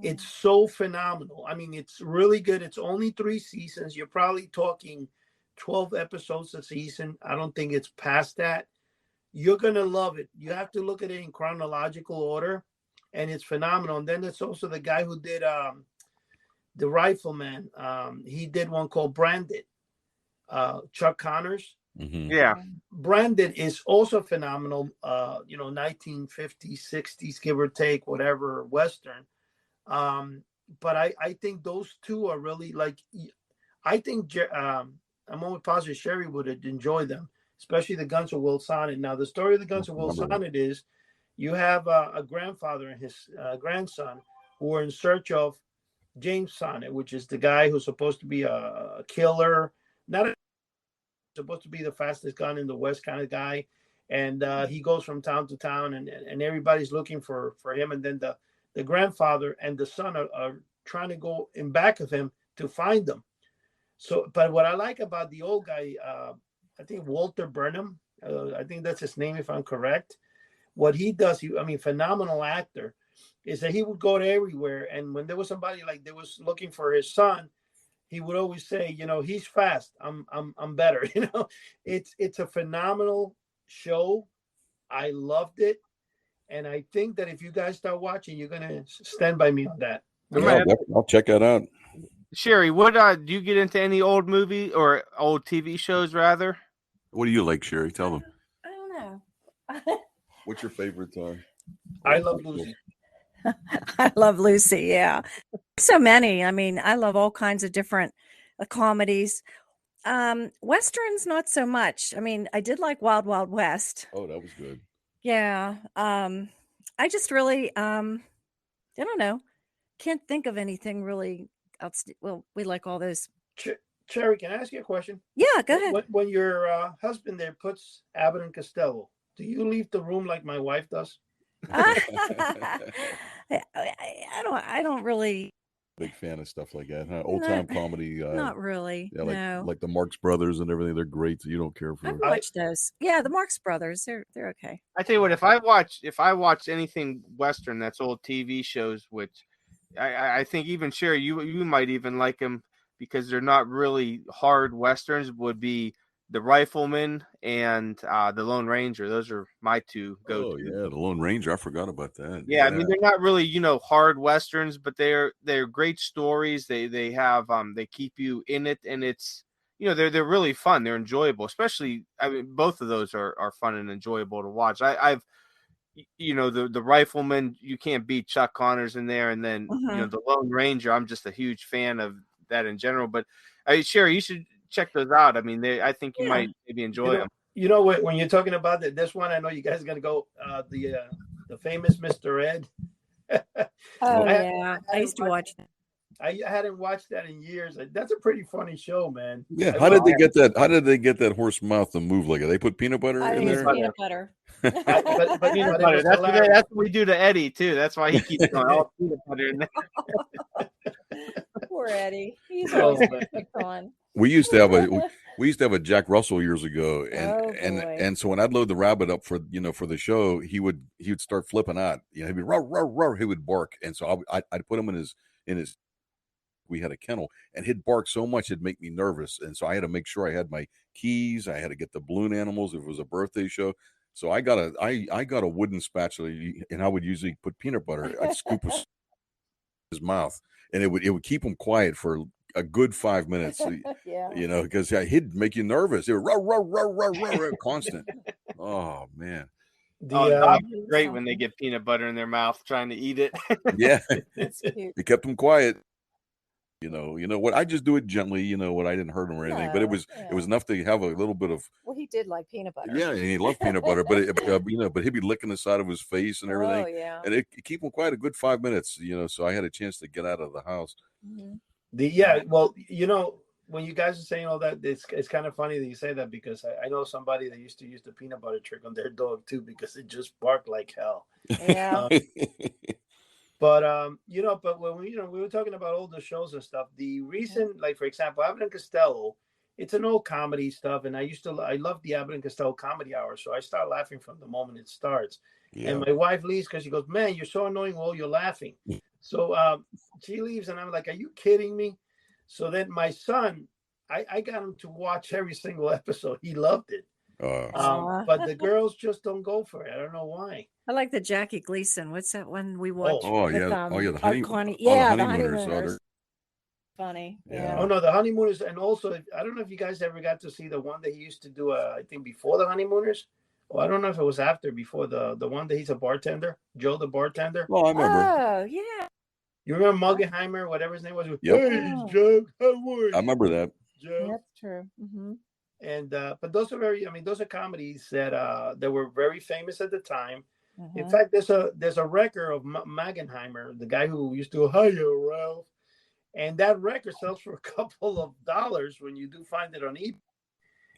It's so phenomenal. I mean, it's really good. It's only 3 seasons. You're probably talking 12 episodes a season. I don't think it's past that. You're going to love it. You have to look at it in chronological order, and it's phenomenal. And then it's also the guy who did The Rifleman. He did one called Branded, Chuck Connors.
Mm-hmm.
Yeah.
Branded is also phenomenal, 1950s, 60s, give or take, whatever, Western. But I think those two are really like, I think I'm almost positive Cheri would enjoy them, especially the Guns of Will Sonnet. Now, the story of the Guns of Will Sonnet is you have a grandfather and his grandson who are in search of James Sonnet, which is the guy who's supposed to be a killer, supposed to be the fastest gun in the West kind of guy. And he goes from town to town, and everybody's looking for him. And then the grandfather and the son are trying to go in back of him to find them. So, but what I like about the old guy, I think Walter Burnham, I think that's his name if I'm correct. What he does, phenomenal actor, is that he would go to everywhere. And when there was somebody like they was looking for his son, he would always say, he's fast. I'm better. It's a phenomenal show. I loved it. And I think that if you guys start watching, you're going to stand by me on that.
Yeah, I'll check that out.
Cheri, what do you get into any old movie or old TV shows rather?
What do you like, Cheri? Tell them.
I don't know.
What's your favorite?
I Love Lucy.
I love Lucy. Yeah. So many. I mean, I love all kinds of different comedies. Westerns, not so much. I mean, I did like Wild Wild West.
Oh, that was good.
Yeah. I just really, I don't know. Can't think of anything really else. Well, we like all those.
Cheri, can I ask you a question?
Yeah, go ahead.
When your husband there puts Abbott and Costello, do you leave the room like my wife does?
I don't really.
Big fan of stuff like that, huh? Old time comedy.
Not really.
Yeah,
no.
like the Marx Brothers and everything. They're great. So you don't care for.
I've watched those. Yeah, the Marx Brothers. They're okay.
I tell you what, if I watch anything Western that's old TV shows, which I think even Cheri, you might even like them because they're not really hard Westerns, would be The Rifleman and The Lone Ranger. Those are my two go-to.
Oh yeah, The Lone Ranger. I forgot about that.
Yeah, I mean they're not really hard Westerns, but they're great stories. They have they keep you in it, and it's they're really fun. They're enjoyable, especially both of those are fun and enjoyable to watch. I've the Rifleman, you can't beat Chuck Connors in there, and then The Lone Ranger, I'm just a huge fan of that in general. But Cheri, you should check those out. I mean, I think you might maybe enjoy them.
When you're talking about this one, I know you guys are gonna go the famous Mr. Ed.
I used to watch that.
I hadn't watched that in years. That's a pretty funny show, man.
Yeah. How did they get that? How did they get that horse mouth to move like that? They put peanut butter in there.
Peanut butter.
but
Peanut butter. That's what we do to Eddie too. That's why he keeps going all peanut butter in there.
Poor Eddie. He's always fun.
We used to have a Jack Russell years ago, and so when I'd load the rabbit up for the show, he would start flipping out. He'd be roar roar roar. He would bark, and so I'd put him in his. We had a kennel, and he'd bark so much it'd make me nervous, and so I had to make sure I had my keys. I had to get the balloon animals if it was a birthday show. So I got a wooden spatula, and I would usually put peanut butter. I'd scoop his mouth, and it would keep him quiet for a good 5 minutes.
Yeah.
Because he'd make you nervous. It would roar, constant. Oh man.
Dogs are great when they get peanut butter in their mouth trying to eat it.
Yeah. It kept them quiet. You know what? I just do it gently. What? I didn't hurt him or anything, but it was enough to have a little bit of.
Well, he did like peanut butter.
Yeah, and he loved peanut butter, but he'd be licking the side of his face and everything.
Oh yeah.
And it keep him quiet a good 5 minutes. So I had a chance to get out of the house.
Mm-hmm.
Well, when you guys are saying all that, it's kind of funny that you say that because I know somebody that used to use the peanut butter trick on their dog too because it just barked like hell.
Yeah.
But but when we were talking about older shows and stuff, the recent, like for example, Abbott and Costello, it's an old comedy stuff, and I love the Abbott and Costello comedy hour, so I start laughing from the moment it starts. Yeah. And my wife leaves because she goes, "Man, you're so annoying while you're laughing." So she leaves, and I'm like, "Are you kidding me?" So then my son, I got him to watch every single episode. He loved it. But the girls just don't go for it. I don't know why.
I like the Jackie Gleason. What's that one we watched?
Oh
with,
yeah,
the honeymooners. Funny. Yeah.
Oh no, the honeymooners, and also I don't know if you guys ever got to see the one that he used to do. I think before the honeymooners. Well, I don't know if it was before the one that he's a bartender, Joe the bartender.
Well, I remember.
Oh yeah.
You remember Muggenheimer, whatever his name was?
Yep.
Hey, Joe, how are you?
I remember that.
Joe.
That's true. Mm-hmm.
And but those are those are comedies that were very famous at the time. Mm-hmm. In fact, there's a record of Muggenheimer, the guy who used to hiya Ralph, and that record sells for a couple of dollars when you do find it on eBay.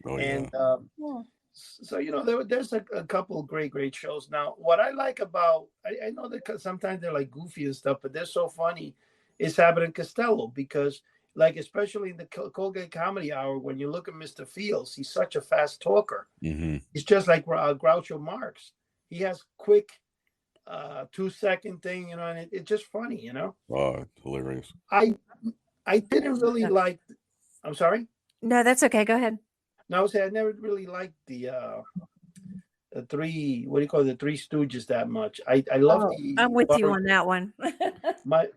Oh,
and
yeah.
So there's a couple of great shows. Now, what I like about I know that sometimes they're like goofy and stuff, but they're so funny. Is Abbott and Costello, because like especially in the Colgate Comedy Hour, when you look at Mr. Fields, he's such a fast talker.
Mm-hmm.
He's just like Groucho Marx. He has quick 2-second thing, and it's just funny,
Oh, hilarious.
I didn't really like. I'm sorry.
No, that's okay. Go ahead.
No, I would say I never really liked the three. What do you call it? The Three Stooges that much. I love the.
I'm with you on that one.
I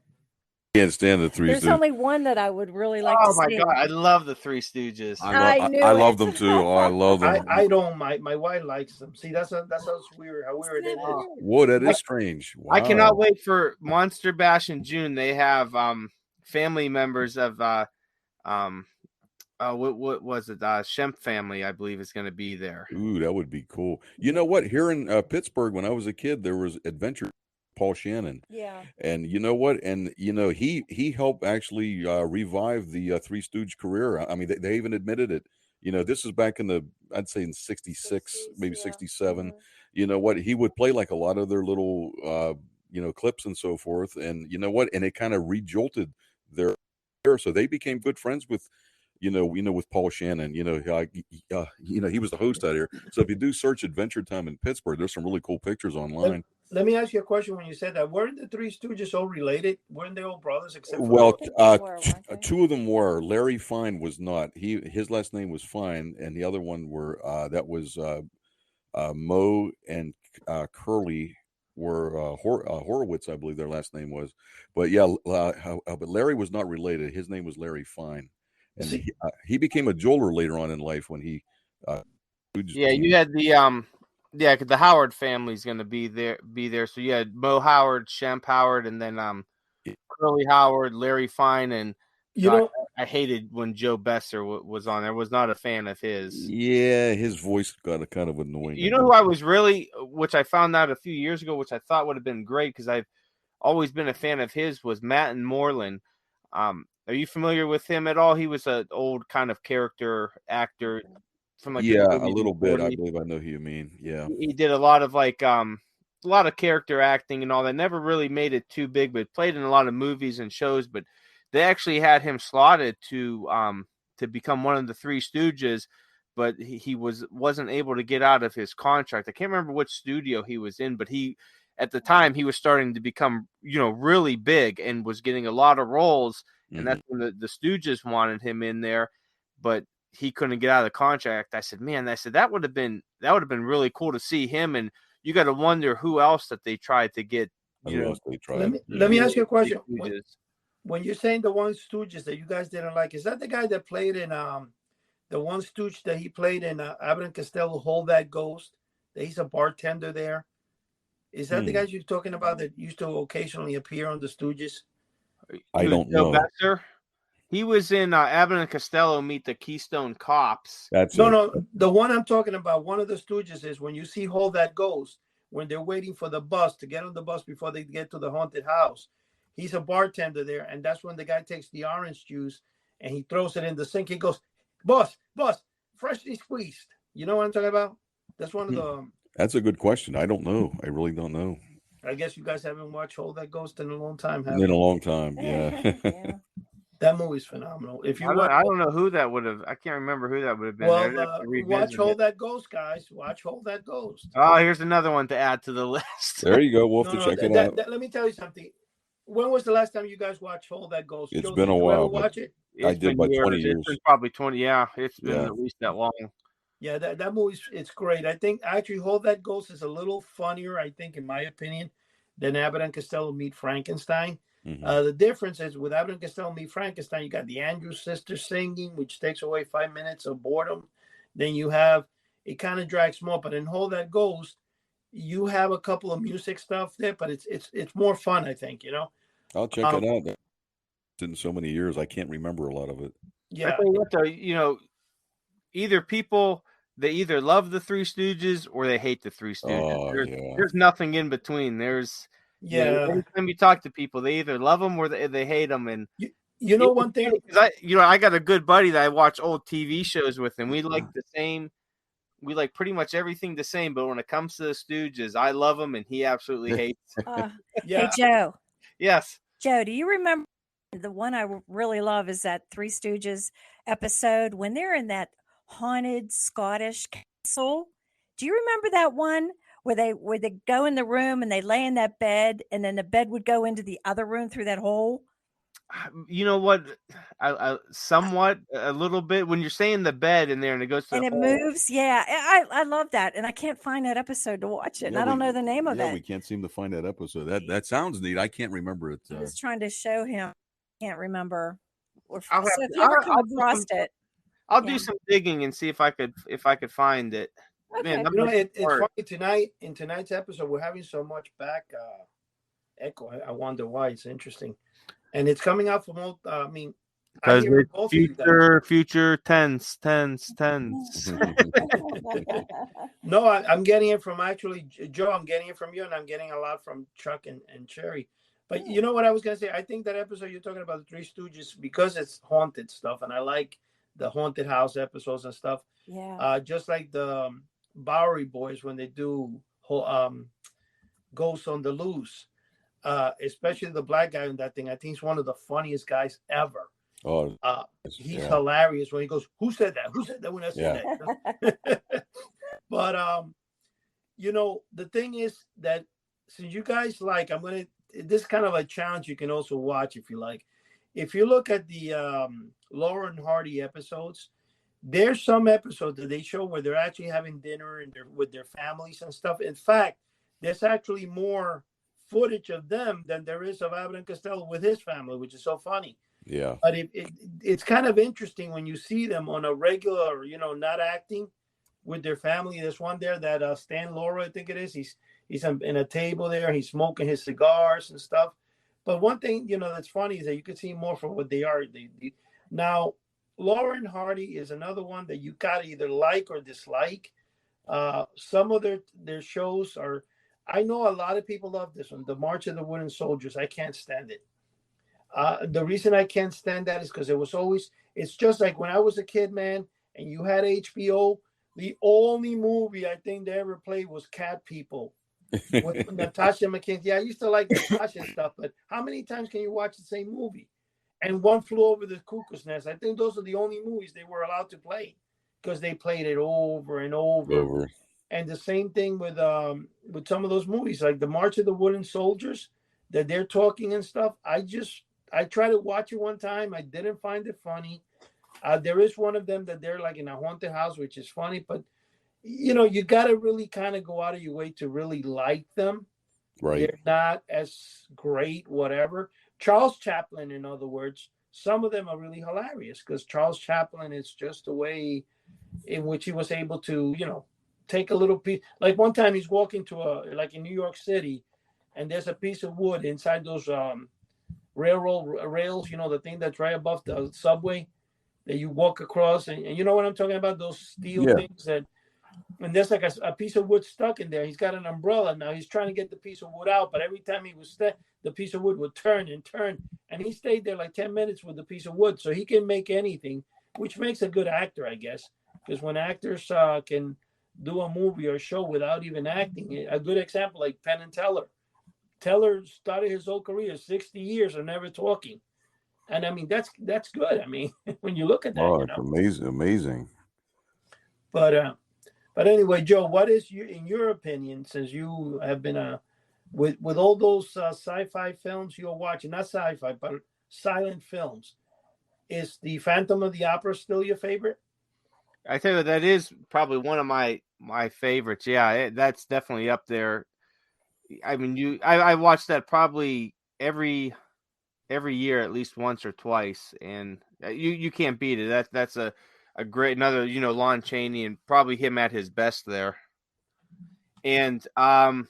can't stand the Three Stooges.
There's only one that I would really like to see.
Oh my God, I love the Three Stooges.
I love them too. Oh, I love them.
I don't. My wife likes them. See, that's weird. How weird it is.
Whoa, that is strange. Wow.
I cannot wait for Monster Bash in June. They have family members of what was it? Shemp family, I believe, is going to be there.
Ooh, that would be cool. You know what? Here in Pittsburgh, when I was a kid, there was Adventure Paul Shannon.
Yeah.
And you know what? And he helped actually revive the Three Stooge career. I mean, they even admitted it. This is back in I'd say in 66, maybe 67. Mm-hmm. You know what? He would play like a lot of their little clips and so forth. And you know what? And it kind of re-jolted their career. So they became good friends with with Paul Shannon. He was the host out here. So if you do search Adventure Time in Pittsburgh, there's some really cool pictures online.
Let me ask you a question. When you said that, weren't the Three Stooges all related? Weren't they all brothers? Except for
two of them were. Larry Fine was not. His last name was Fine, and the other one were Moe and Curly were Horowitz, I believe their last name was. But yeah, but Larry was not related. His name was Larry Fine. And he became a jeweler later on in life when he.
You had the Howard family's going to be there. So you had Mo Howard, Shemp Howard, and then Curly Howard, Larry Fine, and I hated when Joe Besser was on there. Was not a fan of his.
Yeah, his voice got kind of annoying.
You know who I was which I found out a few years ago, which I thought would have been great because I've always been a fan of his, was Matt and Moreland. Are you familiar with him at all? He was an old kind of character actor from a
little bit. I believe I know who you mean. Yeah,
he did a lot of a lot of character acting and all that. Never really made it too big, but played in a lot of movies and shows. But they actually had him slotted to become one of the Three Stooges, but he wasn't able to get out of his contract. I can't remember which studio he was in, but at the time he was starting to become really big and was getting a lot of roles. And that's when the Stooges wanted him in there, but he couldn't get out of the contract. I said, that would have been really cool to see him. And you got to wonder who else that they tried to get.
Let me ask you a question. When you're saying the one Stooges that you guys didn't like, is that the guy that played in the one Stooge that he played in Abbott and Costello, Hold That Ghost? That he's a bartender there. Is that the guys you're talking about that used to occasionally appear on the Stooges?
I don't know.
Besser? He was in Abbott and Costello Meet the Keystone Cops.
No. The one I'm talking about, one of the Stooges, is when you see Hold That Ghost, when they're waiting for the bus to get on the bus before they get to the haunted house. He's a bartender there, and that's when the guy takes the orange juice and he throws it in the sink. He goes, boss, freshly squeezed. You know what I'm talking about? That's one of the...
That's a good question. I don't know. I really don't know.
I guess you guys haven't watched Hold That Ghost in a long time, have
you? In a long time, yeah.
That movie's phenomenal. If you,
I don't know who that would have. I can't remember who that would have been.
Well, watch Hold That Ghost, guys. Watch Hold That Ghost.
Oh, here's another one to add to the list.
There you go. We'll have to check it out.
Let me tell you something. when was the last time you guys watched Hold That Ghost?
It's
Joe,
been
did
a
you
while,
ever
but
watch it?
I did about 20 years.
It's been probably 20. Yeah, it's been
Yeah.
at least that long.
Yeah, that movie's it's great. I think actually Hold That Ghost is a little funnier, I think, in my opinion, than Abbott and Costello Meet Frankenstein. The difference is with Abbott and Costello Meet Frankenstein, you got the Andrews sisters singing, which takes away 5 minutes of boredom. Then you have it kind of drags more, but in Hold That Ghost, you have a couple of music stuff there, but it's more fun, I think.
I'll check it out. It's in so many years, I can't remember a lot of it.
Yeah,
I tell you what, though, either people they either love the Three Stooges or they hate the Three Stooges. There's nothing in between. There's anytime you talk to people, they either love them or they hate them. And
you know one thing,
because I got a good buddy that I watch old TV shows with, and we like the same. We like pretty much everything the same, but when it comes to the Stooges, I love them and he absolutely hates.
Hey, Joe.
Yes.
Joe, do you remember the one I really love is that Three Stooges episode when they're in that haunted Scottish castle? Do you remember that one where they go in the room and they lay in that bed and then the bed would go into the other room through that hole?
You know what? I somewhat a little bit when you're saying the bed in there and it goes to
and
the
it
hole.
moves. Yeah, I love that, and I can't find that episode to watch it. And I don't know the name of it.
Yeah, we can't seem to find that episode. That sounds neat. I can't remember it.
I was trying to show him. Can't remember.
I'll
if you ever come across it,
I'll do some digging and see if I could find it.
Okay.
Man,
it's funny tonight. In tonight's episode, we're having so much back echo. I wonder why. It's interesting, and it's coming out from all.
Because it's future tense.
No, I'm getting it from actually Joe. I'm getting it from you, and I'm getting a lot from Chuck and Cheri. But you know what I was gonna say? I think that episode you're talking about, the Three Stooges, because it's haunted stuff, and I like the haunted house episodes and stuff.
Yeah.
Just like the Bowery Boys when they do Ghosts on the Loose, especially the black guy in that thing. I think he's one of the funniest guys ever.
Oh,
he's hilarious when he goes, "Who said that? Who said that when I said that?" But the thing is that since you guys like, this is kind of a challenge you can also watch if you like. If you look at the Laura and Hardy episodes, there's some episodes that they show where they're actually having dinner and with their families and stuff. In fact, there's actually more footage of them than there is of Abbott and Costello with his family, which is so funny.
Yeah.
But it's kind of interesting when you see them on a regular, not acting with their family. There's one there that Stan Laura, I think it is. He's in a table there. He's smoking his cigars and stuff. But one thing, that's funny is that you can see more for what they are. Now, Laura and Hardy is another one that you got to either like or dislike. Some of their shows are, I know a lot of people love this one, The March of the Wooden Soldiers. I can't stand it. The reason I can't stand that is because it's just like when I was a kid, man, and you had HBO, the only movie I think they ever played was Cat People with Natasha McKenzie. Yeah, I used to like Natasha and stuff, but how many times can you watch the same movie? And One Flew Over the Cuckoo's Nest. I think those are the only movies they were allowed to play because they played it over and over. And the same thing with some of those movies, like The March of the Wooden Soldiers, that they're talking and stuff. I tried to watch it one time. I didn't find it funny. There is one of them that they're like in a haunted house, which is funny, but you got to really kind of go out of your way to really like them.
Right.
They're not as great, whatever. Charles Chaplin, in other words, some of them are really hilarious because Charles Chaplin is just the way in which he was able to, take a little piece. Like one time he's walking like in New York City, and there's a piece of wood inside those railroad rails, the thing that's right above the subway that you walk across, and you know what I'm talking about, those steel things and there's like a piece of wood stuck in there. He's got an umbrella now. He's trying to get the piece of wood out, but every time he was the piece of wood would turn and turn, and he stayed there like 10 minutes with the piece of wood. So he can make anything, which makes a good actor, I guess, because when actors can do a movie or show without even acting, a good example like Penn and Teller. Teller started his whole career 60 years of never talking, and I mean that's good. I mean, when you look at that,
it's amazing.
But anyway, Joe, what is in your opinion, since you have been a with all those sci-fi films you're watching, not sci-fi, but silent films, is the Phantom of the Opera still your favorite?
I tell you, that is probably one of my favorites. Yeah, that's definitely up there. I mean, I watched that probably every year at least once or twice, and you can't beat it. That's a great, another, Lon Chaney, and probably him at his best there. And 1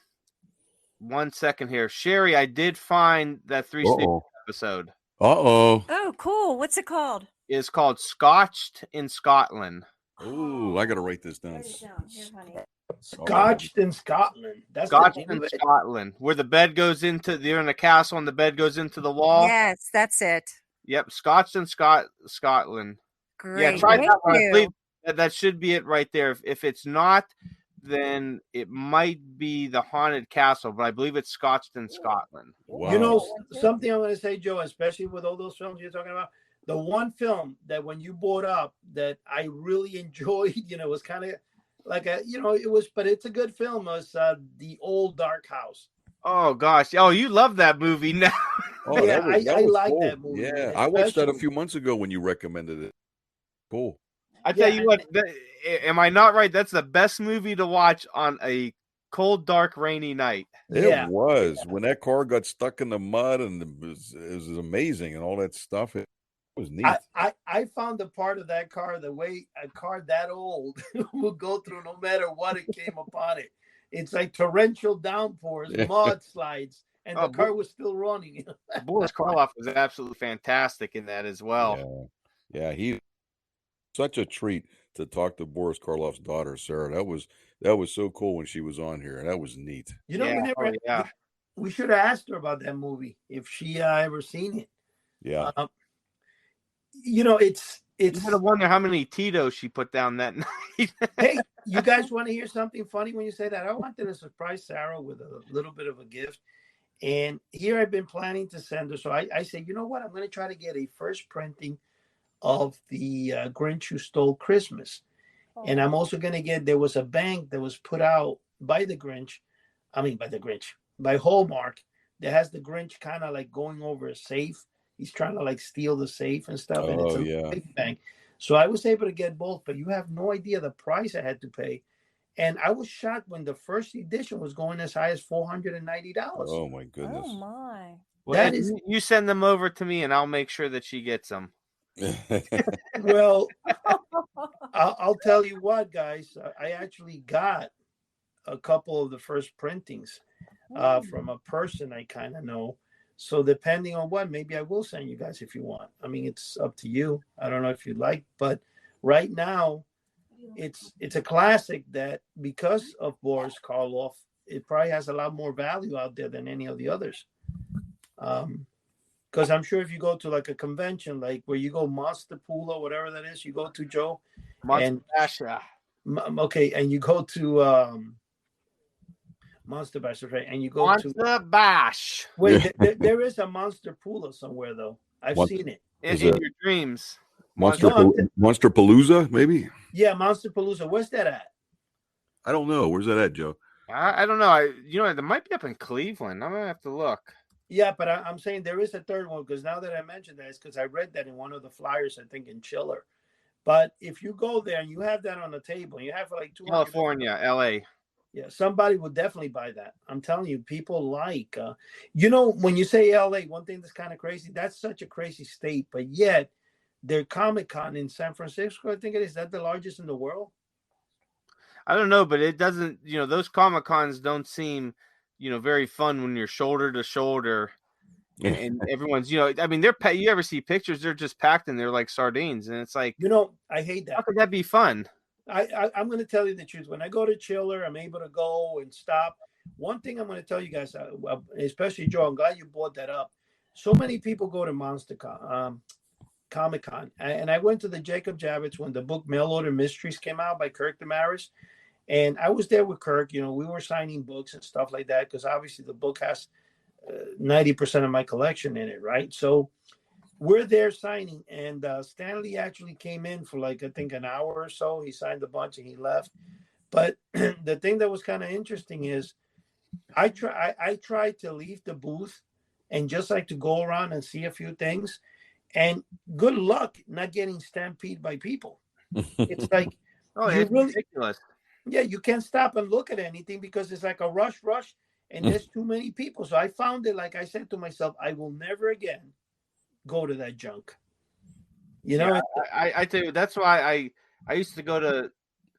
second here, Cheri, I did find that Three Stooges episode.
Oh, cool. What's it called?
It's called Scotched in Scotland.
Oh, I gotta write this down.
Here, honey.
Scotched in Scotland. That's
Scotched in Scotland, where the bed goes into. They're in a castle, and the bed goes into the wall.
Yes, that's it.
Yep, Scotched in Scotland.
Great.
Yeah, try
Thank
that one. I
you.
believe that should be it right there. If it's not, then it might be the Haunted Castle, but I believe it's Scotched in Scotland.
Wow.
You know, something I'm going to say, Joe, especially with all those films you're talking about, the one film that when you brought up that I really enjoyed, was kind of like it was, but it's a good film, was The Old Dark House.
Oh gosh! Oh, you love that movie now.
Oh, yeah, I like that movie.
Yeah,
man,
I watched that a few months ago when you recommended it. Cool.
I tell you what, am I not right? That's the best movie to watch on a cold, dark, rainy night.
It was when that car got stuck in the mud, and it was amazing, and all that stuff. It was neat.
I found the part of that car, the way a car that old will go through no matter what it came upon it. It's like torrential downpours, mud slides, and the car was still running.
Boris Karloff was absolutely fantastic in that as well.
Yeah, he such a treat to talk to Boris Karloff's daughter, Sarah. That was so cool when she was on here. That was neat.
We should have asked her about that movie if she ever seen it.
Yeah.
It's
you gotta wonder how many Tito's she put down that night.
Hey, you guys want to hear something funny when you say that? I wanted to surprise Sarah with a little bit of a gift. And here I've been planning to send her. So I say, you know what? I'm going to try to get a first printing of the Grinch Who Stole Christmas. Oh. And I'm also going to there was a bank that was put out by Hallmark, that has the Grinch kind of like going over a safe. He's trying to like steal the safe and stuff. And it's a big bank. So I was able to get both, but you have no idea the price I had to pay. And I was shocked when the first edition was going as high as $490.
Oh my goodness!
Oh my!
Well, you send them over to me, and I'll make sure that she gets them.
Well, I'll tell you what, guys. I actually got a couple of the first printings from a person I kind of know. So depending on what, maybe I will send you guys if you want. I mean, it's up to you. I don't know if you'd like, but right now, it's a classic that because of Boris Karloff, it probably has a lot more value out there than any of the others. Because I'm sure if you go to like a convention, like where you go Monster Pool or whatever that is, you go to Joe, and you go to Monster Bash, right? And you go
Monster Bash.
Wait, there is a Monster Pool somewhere though. I've seen it
in your dreams.
Monster Palooza, maybe.
Yeah, Monster Palooza. Where's that at?
I don't know. Where's that at, Joe?
I don't know. There might be up in Cleveland. I'm gonna have to look.
Yeah, but I'm saying there is a third one because now that I mentioned that, it's because I read that in one of the flyers, I think in Chiller. But if you go there and you have that on the table, you have like
California, LA.
Yeah, somebody would definitely buy that. I'm telling you, people like, when you say LA, one thing that's kind of crazy, that's such a crazy state, but yet their Comic-Con in San Francisco, I think it is, that the largest in the world?
I don't know, but it doesn't, those Comic-Cons don't seem, very fun when you're shoulder to shoulder and everyone's, I mean, you ever see pictures, they're just packed and they're like sardines. And it's like,
I hate that.
How could that be fun?
I'm going to tell you the truth. When I go to Chiller, I'm able to go and stop. One thing I'm going to tell you guys, especially Joe, I'm glad you brought that up. So many people go to Comic-Con, and I went to the Jacob Javits when the book Mail Order Mysteries came out by Kirk Damaris, and I was there with Kirk. We were signing books and stuff like that because obviously the book has 90% of my collection in it, right? So we're there signing, and Stanley actually came in for like, I think, an hour or so. He signed a bunch and he left. But the thing that was kind of interesting is I try to leave the booth and just like to go around and see a few things. And good luck not getting stampeded by people. It's like you
it's
really,
ridiculous.
yeah, you can't stop and look at anything because it's like a rush, and there's too many people. So I found it, like I said to myself, I will never again go to that junk. You know,
I tell you, that's why I used to go to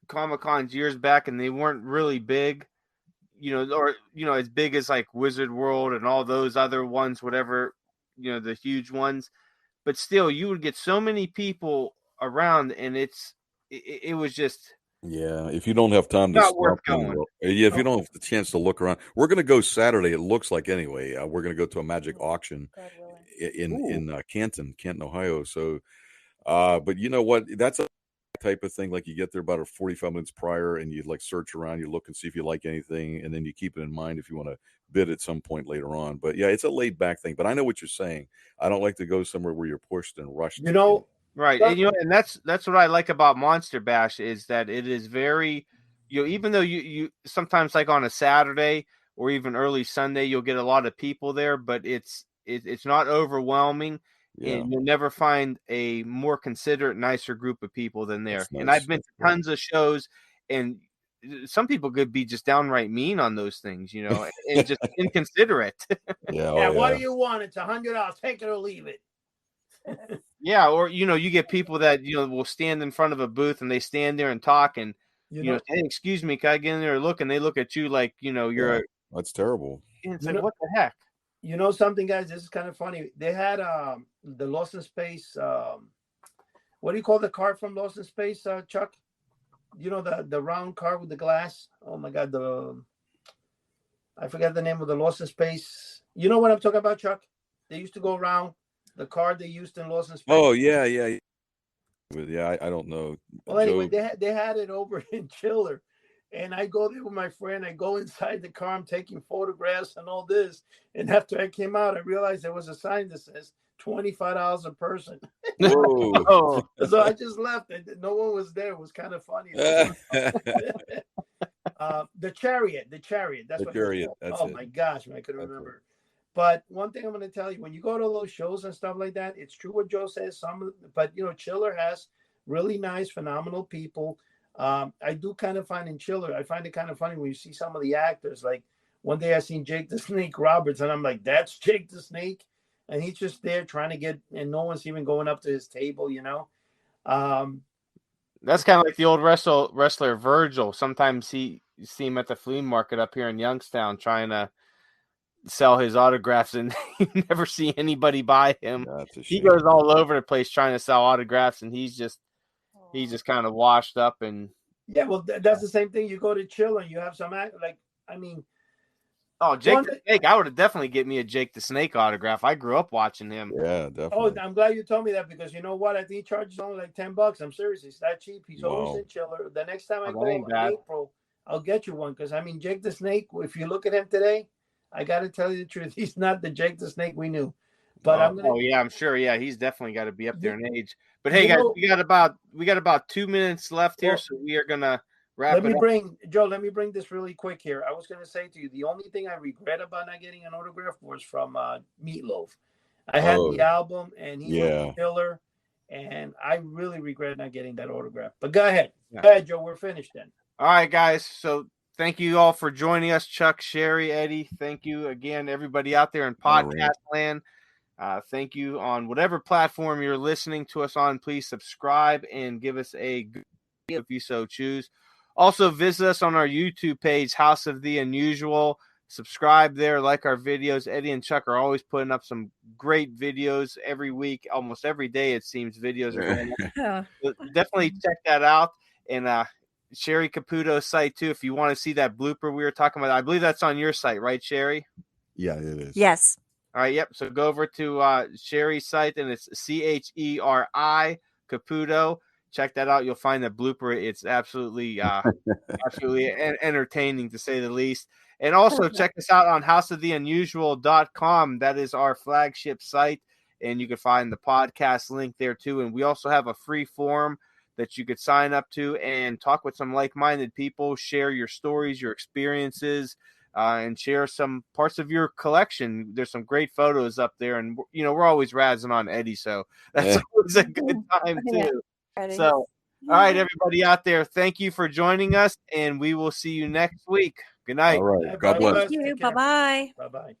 Comic-Cons years back, and they weren't really big, or as big as like Wizard World and all those other ones, whatever, the huge ones. But still, you would get so many people around, and it was just
Yeah, if you don't have time to
not worth
stop
going.
if you don't have the chance to look around, we're going to go Saturday. It looks like anyway. We're going to go to a magic auction in Canton, Ohio. So, but you know what? That's a type of thing. Like you get there about 45 minutes prior, and you like search around, you look and see if you like anything, and then you keep it in mind if you want to bid at some point later on. But yeah, it's a laid back thing. But I know what you're saying. I don't like to go somewhere where you're pushed and rushed.
Right, and and that's what I like about Monster Bash is that it is very, even though you sometimes like on a Saturday or even early Sunday you'll get a lot of people there, but it's not overwhelming, and you'll never find a more considerate, nicer group of people than there.
Nice.
And I've been to tons of shows, and some people could be just downright mean on those things, and just inconsiderate.
What do you want? It's $100. Take it or leave it.
Yeah, or you get people that will stand in front of a booth and they stand there and talk and hey, excuse me, can I get in there and look? And they look at you like you're
that's terrible.
And it's like, what the heck?
You know something, guys? This is kind of funny. They had the Lost in Space. What do you call the car from Lost in Space, Chuck? You know the round car with the glass. Oh my God, I forgot the name of the Lost in Space. You know what I'm talking about, Chuck? They used to go around. The card they used in Lost in Space.
Oh yeah. But yeah, I don't know.
Well, anyway, they had it over in Chiller, and I go there with my friend. I go inside the car. I'm taking photographs and all this. And after I came out, I realized there was a sign that says $25 a person.
Whoa!
So I just left, and no one was there. It was kind of funny. The Chariot. That's what
Chariot.
my gosh, I couldn't remember. But one thing I'm going to tell you, when you go to those shows and stuff like that, it's true what Joe says. But Chiller has really nice, phenomenal people. I do kind of find in Chiller, I find it kind of funny when you see some of the actors. Like one day I seen Jake the Snake Roberts, and I'm like, that's Jake the Snake, and he's just there trying to get, and no one's even going up to his table.
That's kind of like the old wrestler Virgil. Sometimes you see him at the flea market up here in Youngstown trying to sell his autographs, and you never see anybody buy him. He goes all over the place trying to sell autographs, and he's just kind of washed up. And
well, that's the same thing. You go to Chill and you have some Jake
the Snake. I would have definitely get me a Jake the Snake autograph. I grew up watching him.
Yeah, definitely.
Oh, I'm glad you told me that, because you know what? I think he charges only like $10. I'm serious. It's that cheap. He's always in Chiller. The next time I go in April, I'll get you one, because Jake the Snake, if you look at him today, I got to tell you the truth. He's not the Jake the Snake we knew. But
I'm sure. Yeah, he's definitely got to be up there in age. But hey, guys, we got about 2 minutes left here, so we are gonna wrap it up.
Joe, let me bring this really quick here. I was gonna say to you, the only thing I regret about not getting an autograph was from Meatloaf. I had the album, and he was a killer, and I really regret not getting that autograph. But go ahead, Joe. We're finished then.
All right, guys. So thank you all for joining us, Chuck, Cheri, Eddie. Thank you again, everybody out there in podcast land. Thank you on whatever platform you're listening to us on. Please subscribe and give us a good review if you so choose. Also, visit us on our YouTube page, House of the Unusual. Subscribe there, like our videos. Eddie and Chuck are always putting up some great videos every week. Almost every day, it seems, videos are going up. So definitely check that out. And Cheri Caputo's site too, if you want to see that blooper we were talking about. I believe that's on your site, right, Cheri?
Yeah, it is.
Yes.
All right, yep. So go over to Cheri's site, and it's Cheri Caputo. Check that out. You'll find the blooper. It's absolutely entertaining, to say the least. And also check us out on houseoftheunusual.com. That is our flagship site, and you can find the podcast link there too. And we also have a free forum that you could sign up to and talk with some like-minded people, share your stories, your experiences, and share some parts of your collection. There's some great photos up there, and we're always razzing on Eddie, so that's always a good time too. So, all right, everybody out there, thank you for joining us, and we will see you next week. Good night.
All right. God bless.
Thank you. Bye-bye.
Bye-bye.